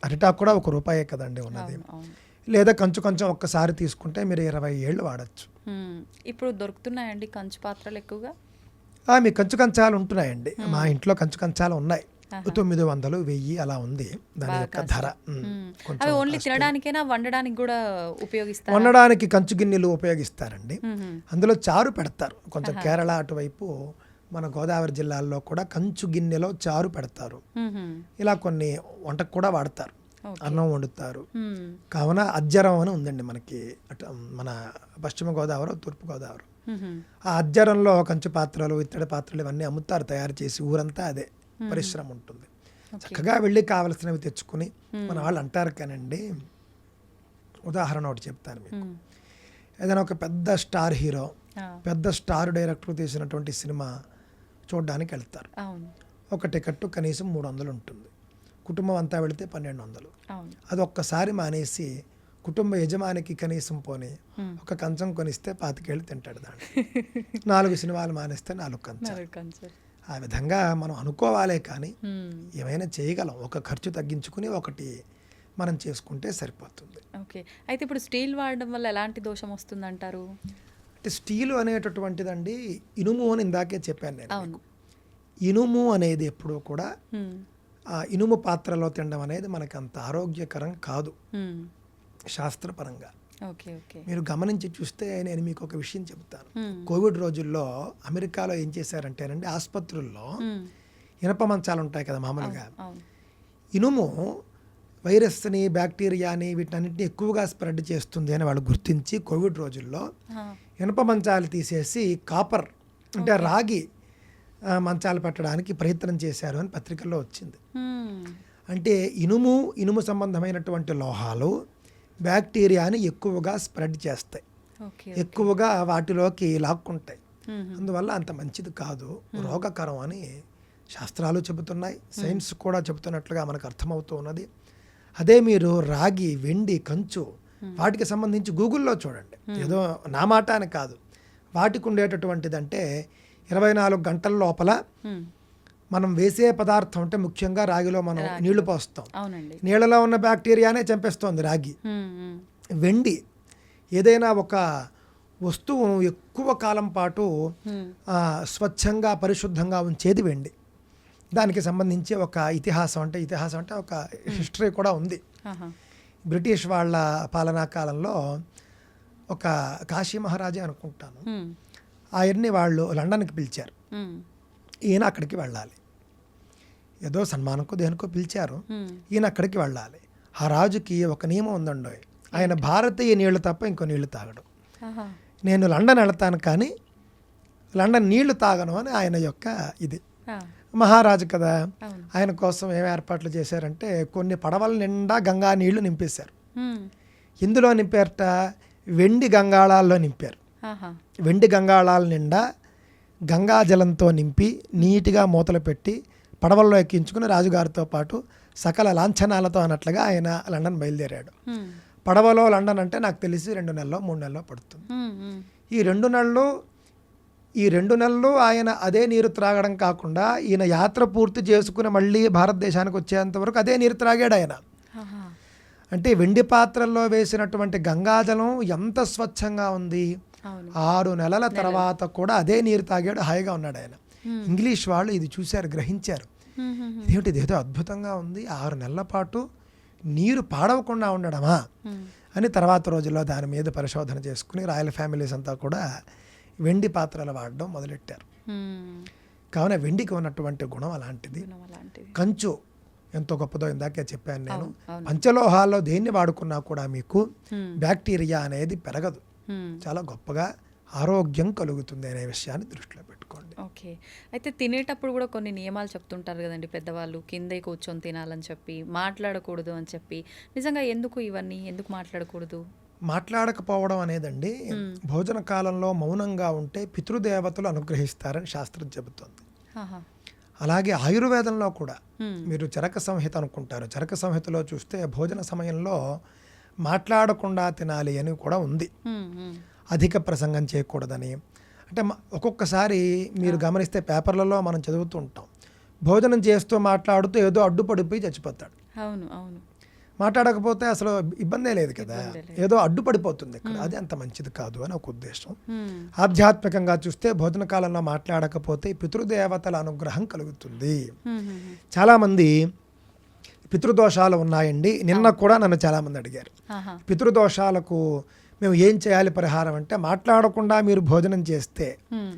అరిటాకు కూడా 1 రూపాయే కదండి ఉన్నది. లేదా కంచు కొంచెం ఒక్కసారి తీసుకుంటే మీరు 20 ఏళ్ళు వాడచ్చు. ఇప్పుడు దొరుకుతున్నాయండి కంచు పాత్రలు ఎక్కువగా? మీ కంచు కంచాలు ఉంటున్నాయండి. మా ఇంట్లో కంచు కంచాలు ఉన్నాయి. 900, 1000 అలా ఉంది దాని యొక్క ధర. ఓన్లీ తినడానికేనా, వండడానికి కూడా ఉపయోగిస్తారు? వండడానికి కంచు గిన్నెలు ఉపయోగిస్తారండి. అందులో చారు పెడతారు. కొంచెం కేరళ అటువైపు మన గోదావరి జిల్లాల్లో కూడా కంచు గిన్నెలో చారు పెడతారు. ఇలా కొన్ని వంటకు కూడా వాడతారు, అన్నం వండుతారు. కావున అజ్జరం అని ఉందండి మనకి, మన పశ్చిమ గోదావరి, తూర్పు గోదావరి. ఆ అజ్జరంలో కంచు పాత్రలు, ఇత్తడి పాత్రలు ఇవన్నీ అమ్ముతారు తయారు చేసి. ఊరంతా అదే పరిశ్రమ ఉంటుంది. చక్కగా వెళ్ళి కావలసినవి తెచ్చుకుని, మన వాళ్ళు అంటారు కానండి, ఉదాహరణ ఒకటి చెప్తాను మీకు. ఏదైనా ఒక పెద్ద స్టార్ హీరో, పెద్ద స్టార్ డైరెక్టర్ తీసినటువంటి సినిమా చూడడానికి వెళ్తారు. ఒక టికెట్ కనీసం 300 ఉంటుంది. కుటుంబం అంతా వెళితే 1200. అది ఒక్కసారి మానేసి కుటుంబ యజమానికి కనీసం పోని ఒక కంచం కొనిస్తే 25 ఏళ్ళు తింటాడు దాన్ని. 4 సినిమాలు మానేస్తే 4 కంచాలు. ఆ విధంగా మనం అనుకోవాలే కానీ ఏమైనా చేయగలం. ఒక ఖర్చు తగ్గించుకుని ఒకటి మనం చేసుకుంటే సరిపోతుంది. ఓకే. అయితే ఇప్పుడు స్టీల్ వాడడం వల్ల ఎలాంటి దోషం వస్తుందంటారు? అంటే స్టీలు అనేటటువంటిదండి, ఇనుము అని ఇందాకే చెప్పాను నేను. ఇనుము అనేది ఎప్పుడూ కూడా ఆ ఇనుము పాత్రలో తినడం అనేది మనకు అంత ఆరోగ్యకరం కాదు శాస్త్రపరంగా. ఓకే. ఓకే. మీరు గమనించి చూస్తే నేను మీకు ఒక విషయం చెప్తాను. హ్మ్. కోవిడ్ రోజుల్లో అమెరికాలో ఏం చేశారంటేనండి, ఆసుపత్రుల్లో హ్మ్. ఇనప మంచాలు ఉంటాయి కదా మామూలుగా. అవును. ఇనుము వైరస్ని, బ్యాక్టీరియాని వీటన్నిటిని ఎక్కువగా స్ప్రెడ్ చేస్తుంది అని వాళ్ళు గుర్తించి కోవిడ్ రోజుల్లో ఆ! ఇనప మంచాలు తీసేసి కాపర్ అంటే రాగి మంచాలు పెట్టడానికి ప్రయత్నం చేశారు అని పత్రికల్లో వచ్చింది. హ్మ్. అంటే ఇనుము సంబంధమైనటువంటి లోహాలు బ్యాక్టీరియాని ఎక్కువగా స్ప్రెడ్ చేస్తాయి, ఓకే. ఎక్కువగా వాటిలోకి లాక్కుంటాయి. హుహు. అందువల్ల అంత మంచిది కాదు, రోగకరం అని శాస్త్రాలు చెబుతున్నాయి, సైన్స్ కూడా చెబుతున్నట్లుగా మనకు అర్థమవుతూ ఉన్నది. అదే మీరు రాగి, వెండి, కంచు వాటికి సంబంధించి గూగుల్లో చూడండి. ఏదో నా మాట అని కాదు, వాటికి ఉండేటటువంటిదంటే 24 గంటల లోపల హ్మ్. మనం వేసే పదార్థం అంటే ముఖ్యంగా రాగిలో మనం నీళ్లు పోస్తాం, అవునండి. నీళ్ళలో ఉన్న బ్యాక్టీరియానే చంపేస్తోంది రాగి. హ్మ్. హ్మ్. వెండి ఏదైనా ఒక వస్తువు ఎక్కువ కాలం పాటు హ్మ్. స్వచ్ఛంగా పరిశుద్ధంగా ఉంచేది వెండి. దానికి సంబంధించి ఒక ఇతిహాసం అంటే ఒక హిస్టరీ కూడా ఉంది. ఆహా! బ్రిటిష్ వాళ్ళ పాలనా కాలంలో ఒక కాశీ మహారాజే అనుకుంటాను, హ్మ్. ఆయన్ని వాళ్ళు లండన్కి పిలిచారు. హ్మ్. ఈయన అక్కడికి వెళ్ళాలి, ఏదో సన్మానంకో దేనికో పిలిచారు, హ్మ్. ఈయన అక్కడికి వెళ్ళాలి. ఆ రాజుకి ఒక నియమం ఉందండి, ఆయన భారతీయ నీళ్లు తప్ప ఇంకో నీళ్లు తాగడు. ఆహా! నేను లండన్ వెళ్తాను కానీ లండన్ నీళ్లు తాగను అని ఆయన యొక్క ఇది. ఆ! మహారాజు కదా, అవును. ఆయన కోసం ఏం ఏర్పాట్లు చేశారంటే కొన్ని పడవల నిండా గంగా నీళ్లు నింపేశారు. హ్మ్. ఇందులో నింపారట, వెండి గంగాళాల్లో నింపారు. ఆహా! వెండి గంగాళాల నిండా గంగా జలంతో నింపి నీట్గా మూతలు పెట్టి పడవల్లో ఎక్కించుకుని రాజుగారితో పాటు సకల లాంఛనాలతో అన్నట్లుగా ఆయన లండన్ బయలుదేరాడు. హ్మ్. పడవలో లండన్ అంటే నాకు తెలిసి 2 నెలల్లో 3 నెలల్లో పడుతుంది. హ్మ్. హ్మ్. ఈ 2 నెలలు ఆయన అదే నీరు త్రాగడం కాకుండా ఈయన యాత్ర పూర్తి చేసుకుని మళ్ళీ భారతదేశానికి వచ్చేంత వరకు అదే నీరు త్రాగాడు ఆయన. ఆహా! అంటే వెండి పాత్రల్లో వేసినటువంటి గంగాజలం ఎంత స్వచ్ఛంగా ఉంది. అవును. 6 నెలల తర్వాత కూడా అదే నీరు తాగాడు, హాయిగా ఉన్నాడు ఆయన. హ్మ్. ఇంగ్లీష్ వాళ్ళు ఇది చూశారు, గ్రహించారు. హుహుహు. ఇదేమిటి, ఇదేదో అద్భుతంగా ఉంది, 6 నెలల పాటు నీరు పాడవకుండా ఉండడమా హ్మ్. అని తర్వాత రోజుల్లో దాని మీద పరిశోధన చేసుకుని రాయల్ ఫ్యామిలీస్ అంతా కూడా వెండి పాత్రలు వాడడం మొదలెట్టారు. హ్మ్. కావున వెండికి ఉన్నటువంటి గుణం అలాంటిది. గుణం అలాంటిది. కంచు ఎంతో గొప్పదో ఇందాకే చెప్పాను నేను. అవును. అవును. పంచలోహాల్లో దేన్ని వాడుకున్నా కూడా మీకు హ్మ్. బ్యాక్టీరియా అనేది పెరగదు, హ్మ్. చాలా గొప్పగా ఆరోగ్యం కలుగుతుంది అనే విషయాన్ని దృష్టిలో పెట్టుకోండి. ఓకే. అయితే తినేటప్పుడు కూడా కొన్ని నియమాలు చెప్తుంటారు కదండి పెద్దవాళ్ళు. కిందే కూర్చొని తినాలని చెప్పి, మాట్లాడకూడదు అని చెప్పి. నిజంగా ఎందుకు ఇవన్నీ? ఎందుకు మాట్లాడకూడదు? మాట్లాడకపోవడం అనేదండి, హ్మ్. భోజన కాలంలో మౌనంగా ఉంటే పితృదేవతలు అనుగ్రహిస్తారని శాస్త్రం చెబుతోంది. ఆహా! అలాగే ఆయుర్వేదంలో కూడా హ్మ్. మీరు చరక సంహిత అనుకుంటారు, చరక సంహితలో చూస్తే భోజన సమయంలో మాట్లాడకుండా తినాలి అని కూడా ఉంది. హ్మ్. హ్మ్. అధిక ప్రసంగం చేయకూడదని. అంటే ఒక్కొక్కసారి మీరు గమనిస్తే పేపర్లలో మనం చదువుతూ ఉంటాం, భోజనం చేస్తూ మాట్లాడుతూ ఏదో అడ్డుపడిపోయి చచ్చిపోతాడు. అవును. అవును. మాట్లాడకపోతే అసలు ఇబ్బందే లేదు కదా, ఇబ్బందే లేదు. ఏదో అడ్డుపడిపోతుంది ఇక్కడ, అది అంత మంచిది కాదు అని ఒక ఉద్దేశం. హ్మ్. ఆధ్యాత్మికంగా చూస్తే భోజన కాలంలో మాట్లాడకపోతే పితృదేవతల అనుగ్రహం కలుగుతుంది. హుహుహు. చాలామంది పితృదోషాలు ఉన్నాయండి, నిన్న కూడా నన్ను చాలామంది అడిగారు, ఆహా! పితృదోషాలకు మేము ఏం చేయాలి పరిహారం అంటే, మాట్లాడకుండా మీరు భోజనం చేస్తే హ్మ్.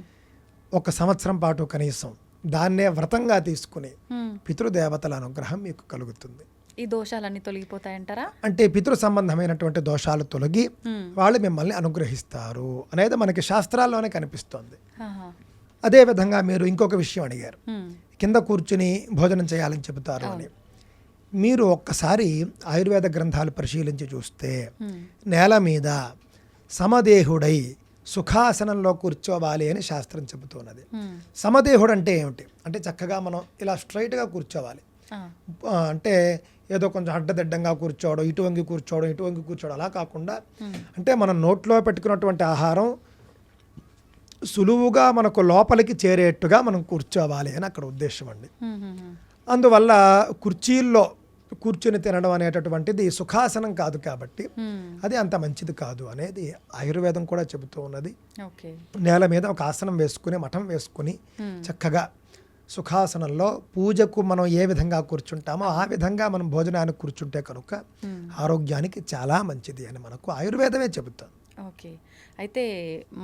1 సంవత్సరం పాటు కనీసం దాన్నే వ్రతంగా తీసుకుని హ్మ్. పితృదేవతల అనుగ్రహం మీకు కలుగుతుంది. ఈ దోషాలన్నీ తొలగిపోతాయంటారా? అంటే పితృ సంబంధమైనటువంటి దోషాలు తొలగి హ్మ్. వాళ్ళు మిమ్మల్ని అనుగ్రహిస్తారు అనేది మనకి శాస్త్రాల్లోనే కనిపిస్తోంది. ఆహా! అదేవిధంగా మీరు ఇంకొక విషయం అడిగారు, హ్మ్. కింద కూర్చుని భోజనం చేయాలని చెబుతారు అని. మీరు ఒక్కసారి ఆయుర్వేద గ్రంథాలు పరిశీలించి చూస్తే హ్మ్. నేల మీద సమదేహుడై సుఖాసనంలో కూర్చోవాలి అని శాస్త్రం చెబుతున్నది. హ్మ్. సమదేహుడు అంటే ఏమిటి అంటే, చక్కగా మనం ఇలా స్ట్రైట్గా కూర్చోవాలి. ఆ! అంటే ఏదో కొంచెం అడ్డదిడ్డంగా కూర్చోవడం, ఇటు వంగి కూర్చోవడం అలా కాకుండా, అంటే మనం నోట్లో పెట్టుకున్నటువంటి ఆహారం సులువుగా మనకు లోపలికి చేరేట్టుగా మనం కూర్చోవాలి అని అక్కడ ఉద్దేశం అండి. హుహుహు. అందువల్ల కుర్చీల్లో కూర్చుని తినడం అనేటటువంటిది సుఖాసనం కాదు కాబట్టి హ్మ్. అది అంత మంచిది కాదు అనేది ఆయుర్వేదం కూడా చెబుతూ ఉన్నది. ఓకే. నేల మీద ఒక ఆసనం వేసుకుని, మఠం వేసుకుని హ్మ్. చక్కగా సుఖాసనంలో పూజకు మనం ఏ విధంగా కూర్చుంటామో ఆ విధంగా మనం భోజనానికి కూర్చుంటే కనుక ఆరోగ్యానికి చాలా మంచిది అని మనకు ఆయుర్వేదమే చెబుతుంది. ఓకే. అయితే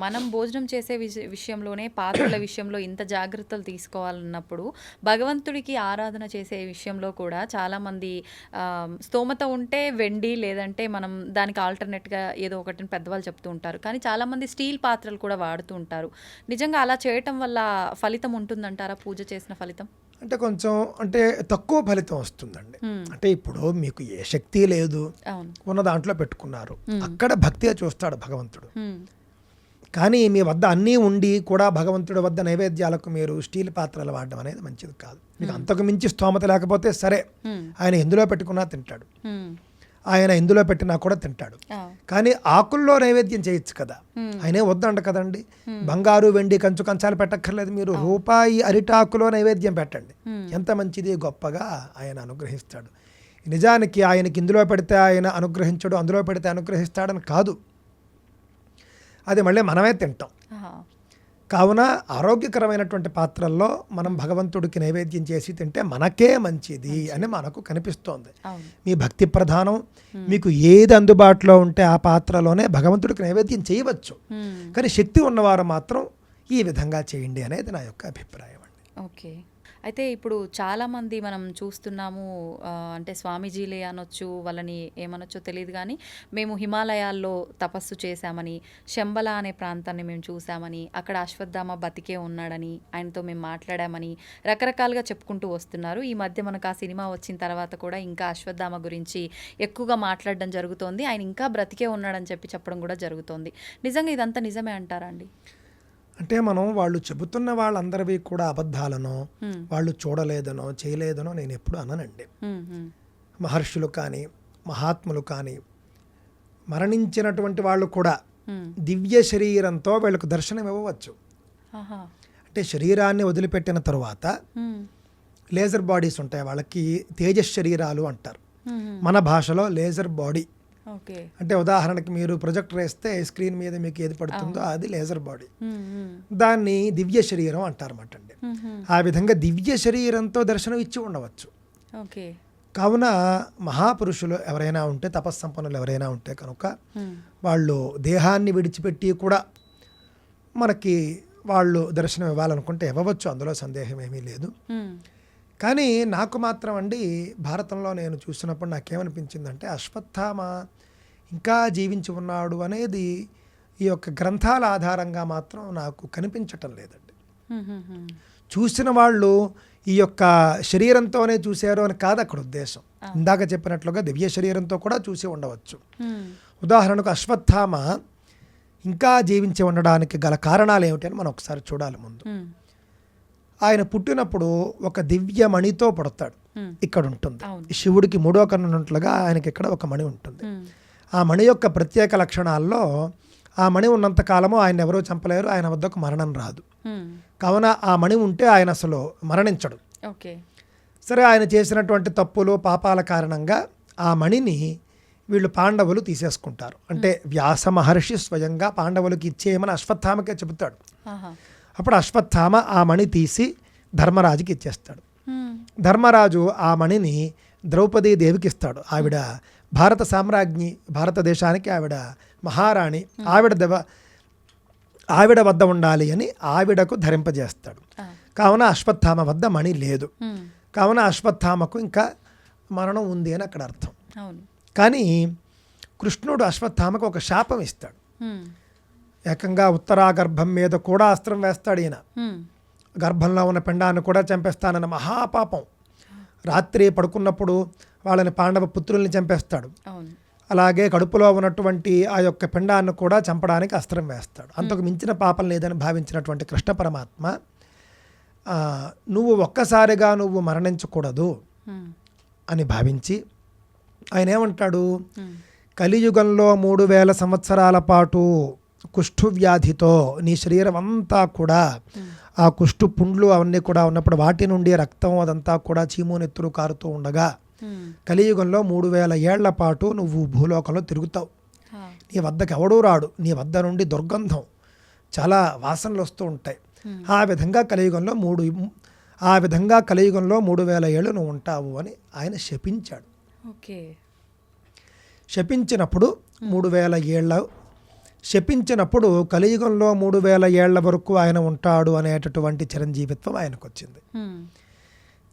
మనం భోజనం చేసే విషయంలోనే పాత్రల విషయంలో ఇంత జాగ్రత్తలు తీసుకోవాలన్నప్పుడు భగవంతుడికి ఆరాధన చేసే విషయంలో కూడా చాలామంది స్తోమత ఉంటే వెండి, లేదంటే మనం దానికి ఆల్టర్నేట్గా ఏదో ఒకటిని పెద్దవాళ్ళు చెప్తూ ఉంటారు. కానీ చాలామంది స్టీల్ పాత్రలు కూడా వాడుతూ ఉంటారు. నిజంగా అలా చేయటం వల్ల ఫలితం ఉంటుందంటారా, పూజ చేసిన ఫలితం? అంటే కొంచెం అంటే తక్కువ ఫలితం వస్తుందండి. అంటే ఇప్పుడు మీకు ఏ శక్తి లేదు, ఉన్న దాంట్లో పెట్టుకున్నారు, అక్కడ భక్తిగా చూస్తాడు భగవంతుడు. కానీ మీ వద్ద అన్నీ ఉండి కూడా భగవంతుడి వద్ద నైవేద్యాలకు మీరు స్టీల్ పాత్రలు వాడడం అనేది మంచిది కాదు. మీకు అంతకు మించి స్తోమత లేకపోతే సరే, ఆయన ఎందులో పెట్టుకున్నా తింటాడు, ఆయన ఎందులో పెట్టినా కూడా తింటాడు. కానీ ఆకుల్లో నైవేద్యం చేయొచ్చు కదా, ఆయనే వద్దంట కదండి. బంగారు వెండి కంచు కంచాలు పెట్టక్కర్లేదు, మీరు రూపాయి అరిటాకులో నైవేద్యం పెట్టండి, ఎంత మంచిది, గొప్పగా ఆయన అనుగ్రహిస్తాడు. నిజానికి ఆయనకి ఇందులో పెడితే ఆయన అనుగ్రహించడు, అందులో పెడితే అనుగ్రహిస్తాడని కాదు, అది మళ్ళీ మనమే తింటాం. కావున ఆరోగ్యకరమైనటువంటి పాత్రల్లో మనం భగవంతుడికి నైవేద్యం చేసి తింటే మనకే మంచిది అని మనకు కనిపిస్తోంది. మీ భక్తి ప్రధానం, మీకు ఏది అందుబాటులో ఉంటే ఆ పాత్రలోనే భగవంతుడికి నైవేద్యం చేయవచ్చు. కానీ శక్తి ఉన్నవారు మాత్రం ఈ విధంగా చేయండి అనేది నా యొక్క అభిప్రాయం అండి. ఓకే. అయితే ఇప్పుడు చాలామంది మనం చూస్తున్నాము, అంటే స్వామీజీలే అనొచ్చు, వాళ్ళని ఏమనొచ్చో తెలియదు, కానీ మేము హిమాలయాల్లో తపస్సు చేశామని, శంబల అనే ప్రాంతాన్ని మేము చూసామని, అక్కడ అశ్వత్థామ బతికే ఉన్నాడని, ఆయనతో మేము మాట్లాడామని రకరకాలుగా చెప్పుకుంటూ వస్తున్నారు. ఈ మధ్య మనకు ఆ సినిమా వచ్చిన తర్వాత కూడా ఇంకా అశ్వత్థామ గురించి ఎక్కువగా మాట్లాడడం జరుగుతోంది. ఆయన ఇంకా బ్రతికే ఉన్నాడని చెప్పడం కూడా జరుగుతోంది. నిజంగా ఇదంతా నిజమే అంటారా అండి? అంటే మనం వాళ్ళు చెబుతున్న వాళ్ళందరివి కూడా అబద్ధాలనో, వాళ్ళు చూడలేదనో చేయలేదనో నేను ఎప్పుడు అననండి. మహర్షులు కానీ మహాత్ములు కానీ మరణించినటువంటి వాళ్ళు కూడా దివ్య శరీరంతో వీళ్ళకు దర్శనం ఇవ్వవచ్చు. అంటే శరీరాన్ని వదిలిపెట్టిన తరువాత లేజర్ బాడీస్ ఉంటాయి, వాళ్ళకి తేజస్ శరీరాలు అంటారు, మన భాషలో లేజర్ బాడీ. అంటే ఉదాహరణకి మీరు ప్రొజెక్టర్ వేస్తే స్క్రీన్ మీద మీకు ఏది పడుతుందో అది లేజర్ బాడీ, దాన్ని దివ్య శరీరం అంటారన్నమాట అండి. ఆ విధంగా దివ్య శరీరంతో దర్శనం ఇచ్చి ఉండవచ్చు. కావున మహాపురుషులు ఎవరైనా ఉంటే, తపస్సంపన్నులు ఎవరైనా ఉంటే కనుక వాళ్ళు దేహాన్ని విడిచిపెట్టి కూడా మనకి వాళ్ళు దర్శనం ఇవ్వాలనుకుంటే ఇవ్వవచ్చు, అందులో సందేహం ఏమీ లేదు. కానీ నాకు మాత్రం అండి భారతంలో నేను చూసినప్పుడు నాకేమనిపించిందంటే అశ్వత్థామ ఇంకా జీవించి ఉన్నాడు అనేది ఈ యొక్క గ్రంథాల ఆధారంగా మాత్రం నాకు కనిపించటం లేదండి. చూసిన వాళ్ళు ఈ యొక్క శరీరంతోనే చూశారు అని కాదు అక్కడ ఉద్దేశం. ఇందాక చెప్పినట్లుగా దివ్య శరీరంతో కూడా చూసి ఉండవచ్చు. ఉదాహరణకు అశ్వత్థామ ఇంకా జీవించి ఉండడానికి గల కారణాలు ఏమిటి అని మనం ఒకసారి చూడాలి. ముందు ఆయన పుట్టినప్పుడు ఒక దివ్య మణితో పుడతాడు, ఇక్కడ ఉంటుంది. శివుడికి మూడో కన్ను ఉన్నట్లుగా ఆయనకి ఇక్కడ ఒక మణి ఉంటుంది. ఆ మణి యొక్క ప్రత్యేక లక్షణాల్లో ఆ మణి ఉన్నంత కాలము ఆయన ఎవరూ చంపలేరు, ఆయన వద్దకు మరణం రాదు. కావున ఆ మణి ఉంటే ఆయన అసలు మరణించడు. సరే, ఆయన చేసినటువంటి తప్పులు పాపాల కారణంగా ఆ మణిని వీళ్ళు పాండవులు తీసేసుకుంటారు. అంటే వ్యాస మహర్షి స్వయంగా పాండవులకి ఇచ్చేయమని అశ్వత్థామకే చెబుతాడు. అప్పుడు అశ్వత్థామ ఆ మణి తీసి ధర్మరాజుకి ఇచ్చేస్తాడు. ధర్మరాజు ఆ మణిని ద్రౌపదీదేవికి ఇస్తాడు. ఆవిడ భారత సామ్రాజ్ఞి, భారతదేశానికి ఆవిడ మహారాణి, ఆవిడ వద్ద ఉండాలి అని ఆవిడకు ధరింపజేస్తాడు. కావున అశ్వత్థామ వద్ద మణి లేదు, కావున అశ్వత్థామకు ఇంకా మరణం ఉంది అని అక్కడ అర్థం. కానీ కృష్ణుడు అశ్వత్థామకు ఒక శాపం ఇస్తాడు. ఏకంగా ఉత్తరాగర్భం మీద కూడా అస్త్రం వేస్తాడు. ఈయన గర్భంలో ఉన్న పిండాన్ని కూడా చంపేస్తానన్న మహాపాపం. రాత్రి పడుకున్నప్పుడు వాళ్ళని పాండవ పుత్రుల్ని చంపేస్తాడు. అలాగే కడుపులో ఉన్నటువంటి ఆ యొక్క పిండాన్ని కూడా చంపడానికి అస్త్రం వేస్తాడు. అంతకు మించిన పాపం లేదని భావించినటువంటి కృష్ణ పరమాత్మ, నువ్వు ఒక్కసారిగా నువ్వు మరణించకూడదు అని భావించి ఆయన ఏమంటాడు, కలియుగంలో 3000 సంవత్సరాల పాటు కుష్ఠు వ్యాధితో నీ శరీరం అంతా కూడా ఆ కుష్ఠు పుండ్లు అవన్నీ కూడా ఉన్నప్పుడు వాటి నుండి రక్తం అదంతా కూడా చీము నెత్తురు కారుతూ ఉండగా కలియుగంలో 3000 ఏళ్ల పాటు నువ్వు భూలోకంలో తిరుగుతావు. నీ వద్దకు ఎవడూ రాడు, నీ వద్ద నుండి దుర్గంధం, చాలా వాసనలు వస్తూ ఉంటాయి. ఆ విధంగా కలియుగంలో ఆ విధంగా కలియుగంలో 3000 ఏళ్ళు నువ్వు ఉంటావు అని ఆయన శపించాడు. ఓకే. శపించినప్పుడు 3000 ఏళ్ళ శపించినప్పుడు కలియుగంలో 3000 ఏళ్ల వరకు ఆయన ఉంటాడు అనేటటువంటి చిరంజీవిత్వం ఆయనకు వచ్చింది.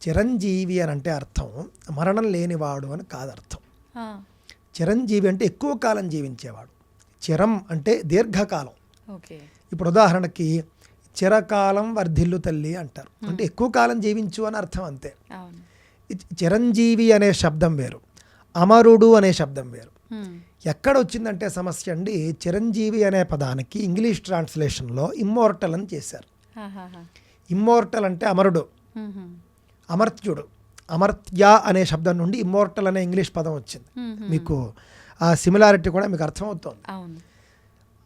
చిరంజీవి అని అంటే అర్థం మరణం లేనివాడు అని కాదు అర్థం. చిరంజీవి అంటే ఎక్కువ కాలం జీవించేవాడు. చిరం అంటే దీర్ఘకాలం. ఓకే. ఇప్పుడు ఉదాహరణకి చిరకాలం వర్ధిల్లు తల్లి అంటారు, అంటే ఎక్కువ కాలం జీవించు అని అర్థం అంతే. చిరంజీవి అనే శబ్దం వేరు, అమరుడు అనే శబ్దం వేరు. ఎక్కడ వచ్చిందంటే సమస్య అండి, చిరంజీవి అనే పదానికి ఇంగ్లీష్ ట్రాన్స్లేషన్లో ఇమ్మోర్టల్ అని చేశారు. ఇమ్మోర్టల్ అంటే అమరుడు, అమర్త్యుడు. అమర్త్య అనే శబ్దం నుండి ఇమ్మోర్టల్ అనే ఇంగ్లీష్ పదం వచ్చింది. మీకు ఆ సిమిలారిటీ కూడా మీకు అర్థమవుతోంది.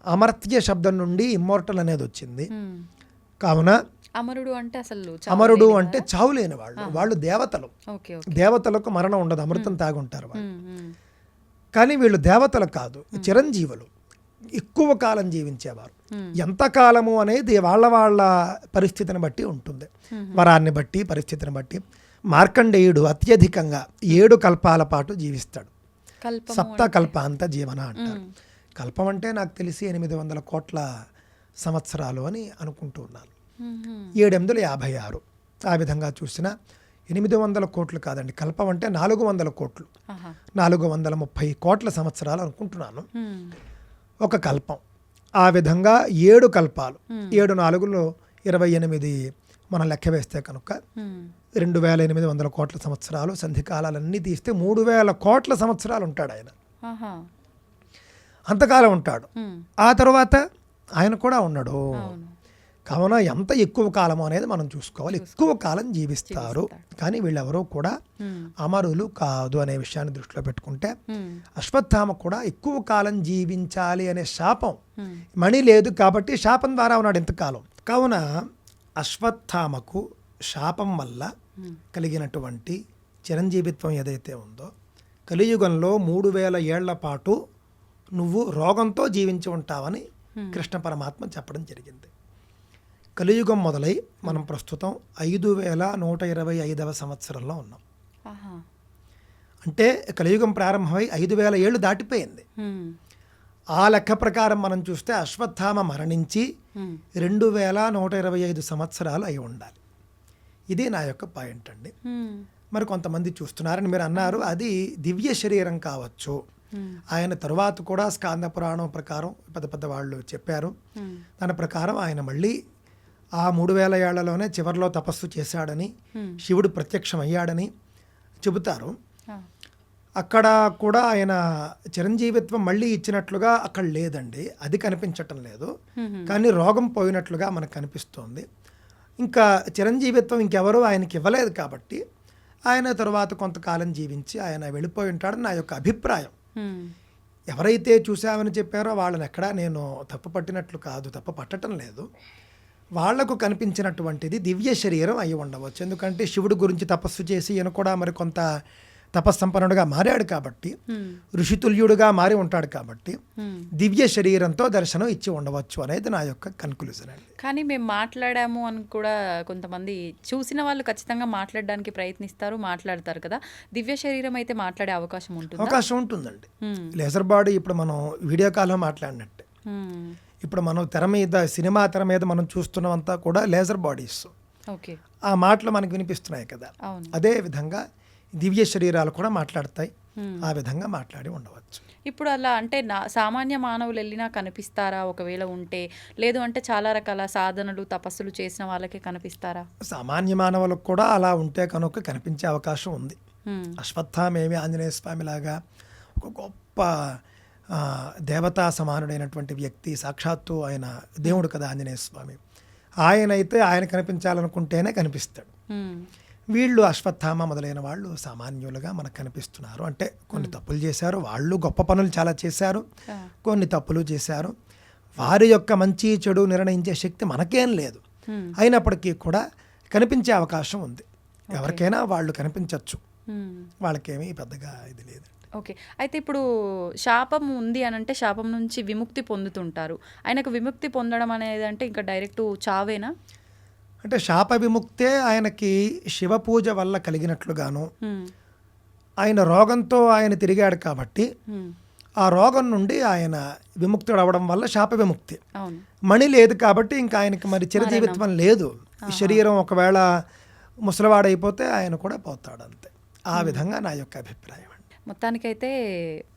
అమర్త్య శబ్దం నుండి ఇమ్మోర్టల్ అనేది వచ్చింది. కావున అమరుడు అంటే అసలు అమరుడు అంటే చావు లేని వాళ్ళు, వాళ్ళు దేవతలు. దేవతలకు మరణం ఉండదు, అమృతం తాగుంటారు వాళ్ళు. కానీ వీళ్ళు దేవతలు కాదు, చిరంజీవులు, ఎక్కువ కాలం జీవించేవారు. ఎంతకాలము అనేది వాళ్ళ వాళ్ళ పరిస్థితిని బట్టి ఉంటుంది, వరాన్ని బట్టి పరిస్థితిని బట్టి. మార్కండేయుడు అత్యధికంగా 7 కల్పాల పాటు జీవిస్తాడు. సప్త కల్పాంత జీవన అంటారు. కల్పం అంటే నాకు తెలిసి 800 కోట్ల సంవత్సరాలు అని అనుకుంటూ ఉన్నాను. 756. ఆ విధంగా చూసినా 800 కోట్లు కాదండి, కల్పం అంటే 400 కోట్లు, 430 కోట్ల సంవత్సరాలు అనుకుంటున్నాను ఒక కల్పం. ఆ విధంగా 7 కల్పాలు, 7 4లో 28 మనం లెక్క వేస్తే కనుక 2800 కోట్ల సంవత్సరాలు, సంధికాలన్నీ తీస్తే 3000 కోట్ల సంవత్సరాలు ఉంటాడు ఆయన. అంతకాలం ఉంటాడు. ఆ తర్వాత ఆయన కూడా ఉన్నాడు. కావున ఎంత ఎక్కువ కాలము అనేది మనం చూసుకోవాలి. ఎక్కువ కాలం జీవిస్తారు, కానీ వీళ్ళెవరూ కూడా అమరులు కాదు అనే విషయాన్ని దృష్టిలో పెట్టుకుంటే, అశ్వత్థామ కూడా ఎక్కువ కాలం జీవించాలి అనే శాపం మణి లేదు కాబట్టి శాపం ద్వారా ఉన్నాడు ఇంతకాలం. కావున అశ్వత్థామకు శాపం వల్ల కలిగినటువంటి చిరంజీవిత్వం ఏదైతే ఉందో, కలియుగంలో 3000 ఏళ్ల పాటు నువ్వు రోగంతో జీవించి ఉంటావని కృష్ణ పరమాత్మ చెప్పడం జరిగింది. కలియుగం మొదలై మనం ప్రస్తుతం 5125వ సంవత్సరంలో ఉన్నాం. అంటే కలియుగం ప్రారంభమై 5000 ఏళ్ళు దాటిపోయింది. ఆ లెక్క ప్రకారం మనం చూస్తే అశ్వత్థామ మరణించి 2125 సంవత్సరాలు అయి ఉండాలి. ఇది నా యొక్క పాయింట్ అండి. మరి కొంతమంది చూస్తున్నారని మీరు అన్నారు, అది దివ్య శరీరం కావచ్చు. ఆయన తరువాత కూడా స్కాంద పురాణం ప్రకారం పెద్ద పెద్ద వాళ్ళు చెప్పారు. దాని ప్రకారం ఆయన మళ్ళీ ఆ 3000 ఏళ్లలోనే చివరిలో తపస్సు చేశాడని, శివుడు ప్రత్యక్షం అయ్యాడని చెబుతారు. అక్కడ కూడా ఆయన చిరంజీవిత్వం మళ్ళీ ఇచ్చినట్లుగా అక్కడ లేదండి, అది కనిపించటం లేదు. కానీ రోగం పోయినట్లుగా మనకు కనిపిస్తోంది. ఇంకా చిరంజీవిత్వం ఇంకెవరూ ఆయనకి ఇవ్వలేదు కాబట్టి ఆయన తరువాత కొంతకాలం జీవించి ఆయన వెళ్ళిపోయి ఉంటాడని నా యొక్క అభిప్రాయం. ఎవరైతే చూసామని చెప్పారో వాళ్ళని ఎక్కడా నేను తప్పు పట్టినట్లు కాదు, తప్పు పట్టడం లేదు. వాళ్లకు కనిపించినటువంటిది దివ్య శరీరం అయి ఉండవచ్చు. ఎందుకంటే శివుడి గురించి తపస్సు చేసి ఈయన కూడా మరి కొంత తపస్సంపన్నుడుగా మారాడు కాబట్టి, ఋషితుల్యుడుగా మారి ఉంటాడు కాబట్టి దివ్య శరీరంతో దర్శనం ఇచ్చి ఉండవచ్చు అనేది నా యొక్క కన్క్లూజన్ అండి. కానీ మేము మాట్లాడాము అని కూడా కొంతమంది చూసిన వాళ్ళు ఖచ్చితంగా మాట్లాడడానికి ప్రయత్నిస్తారు, మాట్లాడతారు కదా. దివ్య శరీరం అయితే మాట్లాడే అవకాశం ఉంటుంది. అవకాశం ఉంటుందండి. లేజర్ బాడీ ఇప్పుడు మనం వీడియో కాల్లో మాట్లాడినట్టే. ఇప్పుడు మనం తెర మీద, సినిమా తెర మీద మనం చూస్తున్నవంతా కూడా లేజర్ బాడీస్. ఆ మాటలు మనకు వినిపిస్తున్నాయి కదా. అదే విధంగా దివ్య శరీరాలు కూడా మాట్లాడతాయి. ఆ విధంగా మాట్లాడి ఉండవచ్చు. ఇప్పుడు అలా అంటే సామాన్య మానవులు వెళ్ళినా కనిపిస్తారా ఒకవేళ ఉంటే? లేదు అంటే చాలా రకాల సాధనలు తపస్సులు చేసిన వాళ్ళకే కనిపిస్తారా? సామాన్య మానవులకు కూడా అలా ఉంటే కనుక కనిపించే అవకాశం ఉంది. అశ్వత్థామేమి ఆంజనేయ స్వామి లాగా ఒక గొప్ప దేవతా సమానుడైనటువంటి వ్యక్తి, సాక్షాత్తు ఆయన దేవుడు కదా ఆంజనేయ స్వామి. ఆయనైతే ఆయన కనిపించాలనుకుంటేనే కనిపిస్తాడు. వీళ్ళు అశ్వత్థామ మొదలైన వాళ్ళు సామాన్యులుగా మనకు కనిపిస్తున్నారు. అంటే కొన్ని తప్పులు చేశారు, వాళ్ళు గొప్ప పనులు చాలా చేశారు, కొన్ని తప్పులు చేశారు. వారి యొక్క మంచి చెడు నిర్ణయించే శక్తి మనకేం లేదు. అయినప్పటికీ కూడా కనిపించే అవకాశం ఉంది. ఎవరికైనా వాళ్ళు కనిపించవచ్చు, వాళ్ళకేమీ పెద్దగా ఇది లేదు. ఓకే. అయితే ఇప్పుడు శాపం ఉంది అని అంటే శాపం నుంచి విముక్తి పొందుతుంటారు. ఆయనకు విముక్తి పొందడం అనేది అంటే ఇంకా డైరెక్ట్ చావేనా? అంటే శాప విముక్తే ఆయనకి శివ పూజ వల్ల కలిగినట్లుగాను, ఆయన రోగంతో ఆయన తిరిగాడు కాబట్టి ఆ రోగం నుండి ఆయన విముక్తుడు అవ్వడం వల్ల శాప విముక్తి. అవును. మణి లేదు కాబట్టి ఇంకా ఆయనకి మరి చిరజీవిత్వం లేదు. ఈ శరీరం ఒకవేళ ముసలివాడైపోతే ఆయన కూడా పోతాడు అంతే. ఆ విధంగా నా యొక్క అభిప్రాయం. మొత్తానికైతే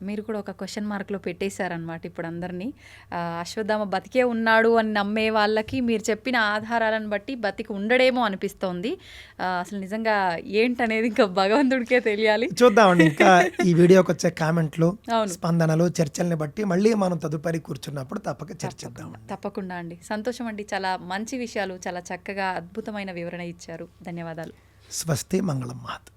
మీరు కూడా ఒక క్వశ్చన్ మార్క్లో పెట్టేశారనమాట ఇప్పుడు అందరినీ. అశ్వత్థామ బతికే ఉన్నాడు అని నమ్మే వాళ్ళకి మీరు చెప్పిన ఆధారాలను బట్టి బతికి ఉండడేమో అనిపిస్తోంది. అసలు నిజంగా ఏంటనేది ఇంకా భగవంతుడికే తెలియాలి. చూద్దామండి. ఇంకా ఈ వీడియోకి వచ్చే కామెంట్లు, అవును, స్పందనలు, చర్చల్ని బట్టి మళ్ళీ మనం తదుపరి కూర్చున్నప్పుడు తప్పక చర్చిద్దాం. తప్పకుండా అండి. సంతోషం అండి. చాలా మంచి విషయాలు, చాలా చక్కగా అద్భుతమైన వివరణ ఇచ్చారు. ధన్యవాదాలు. స్వస్తి, మంగళం మహత్.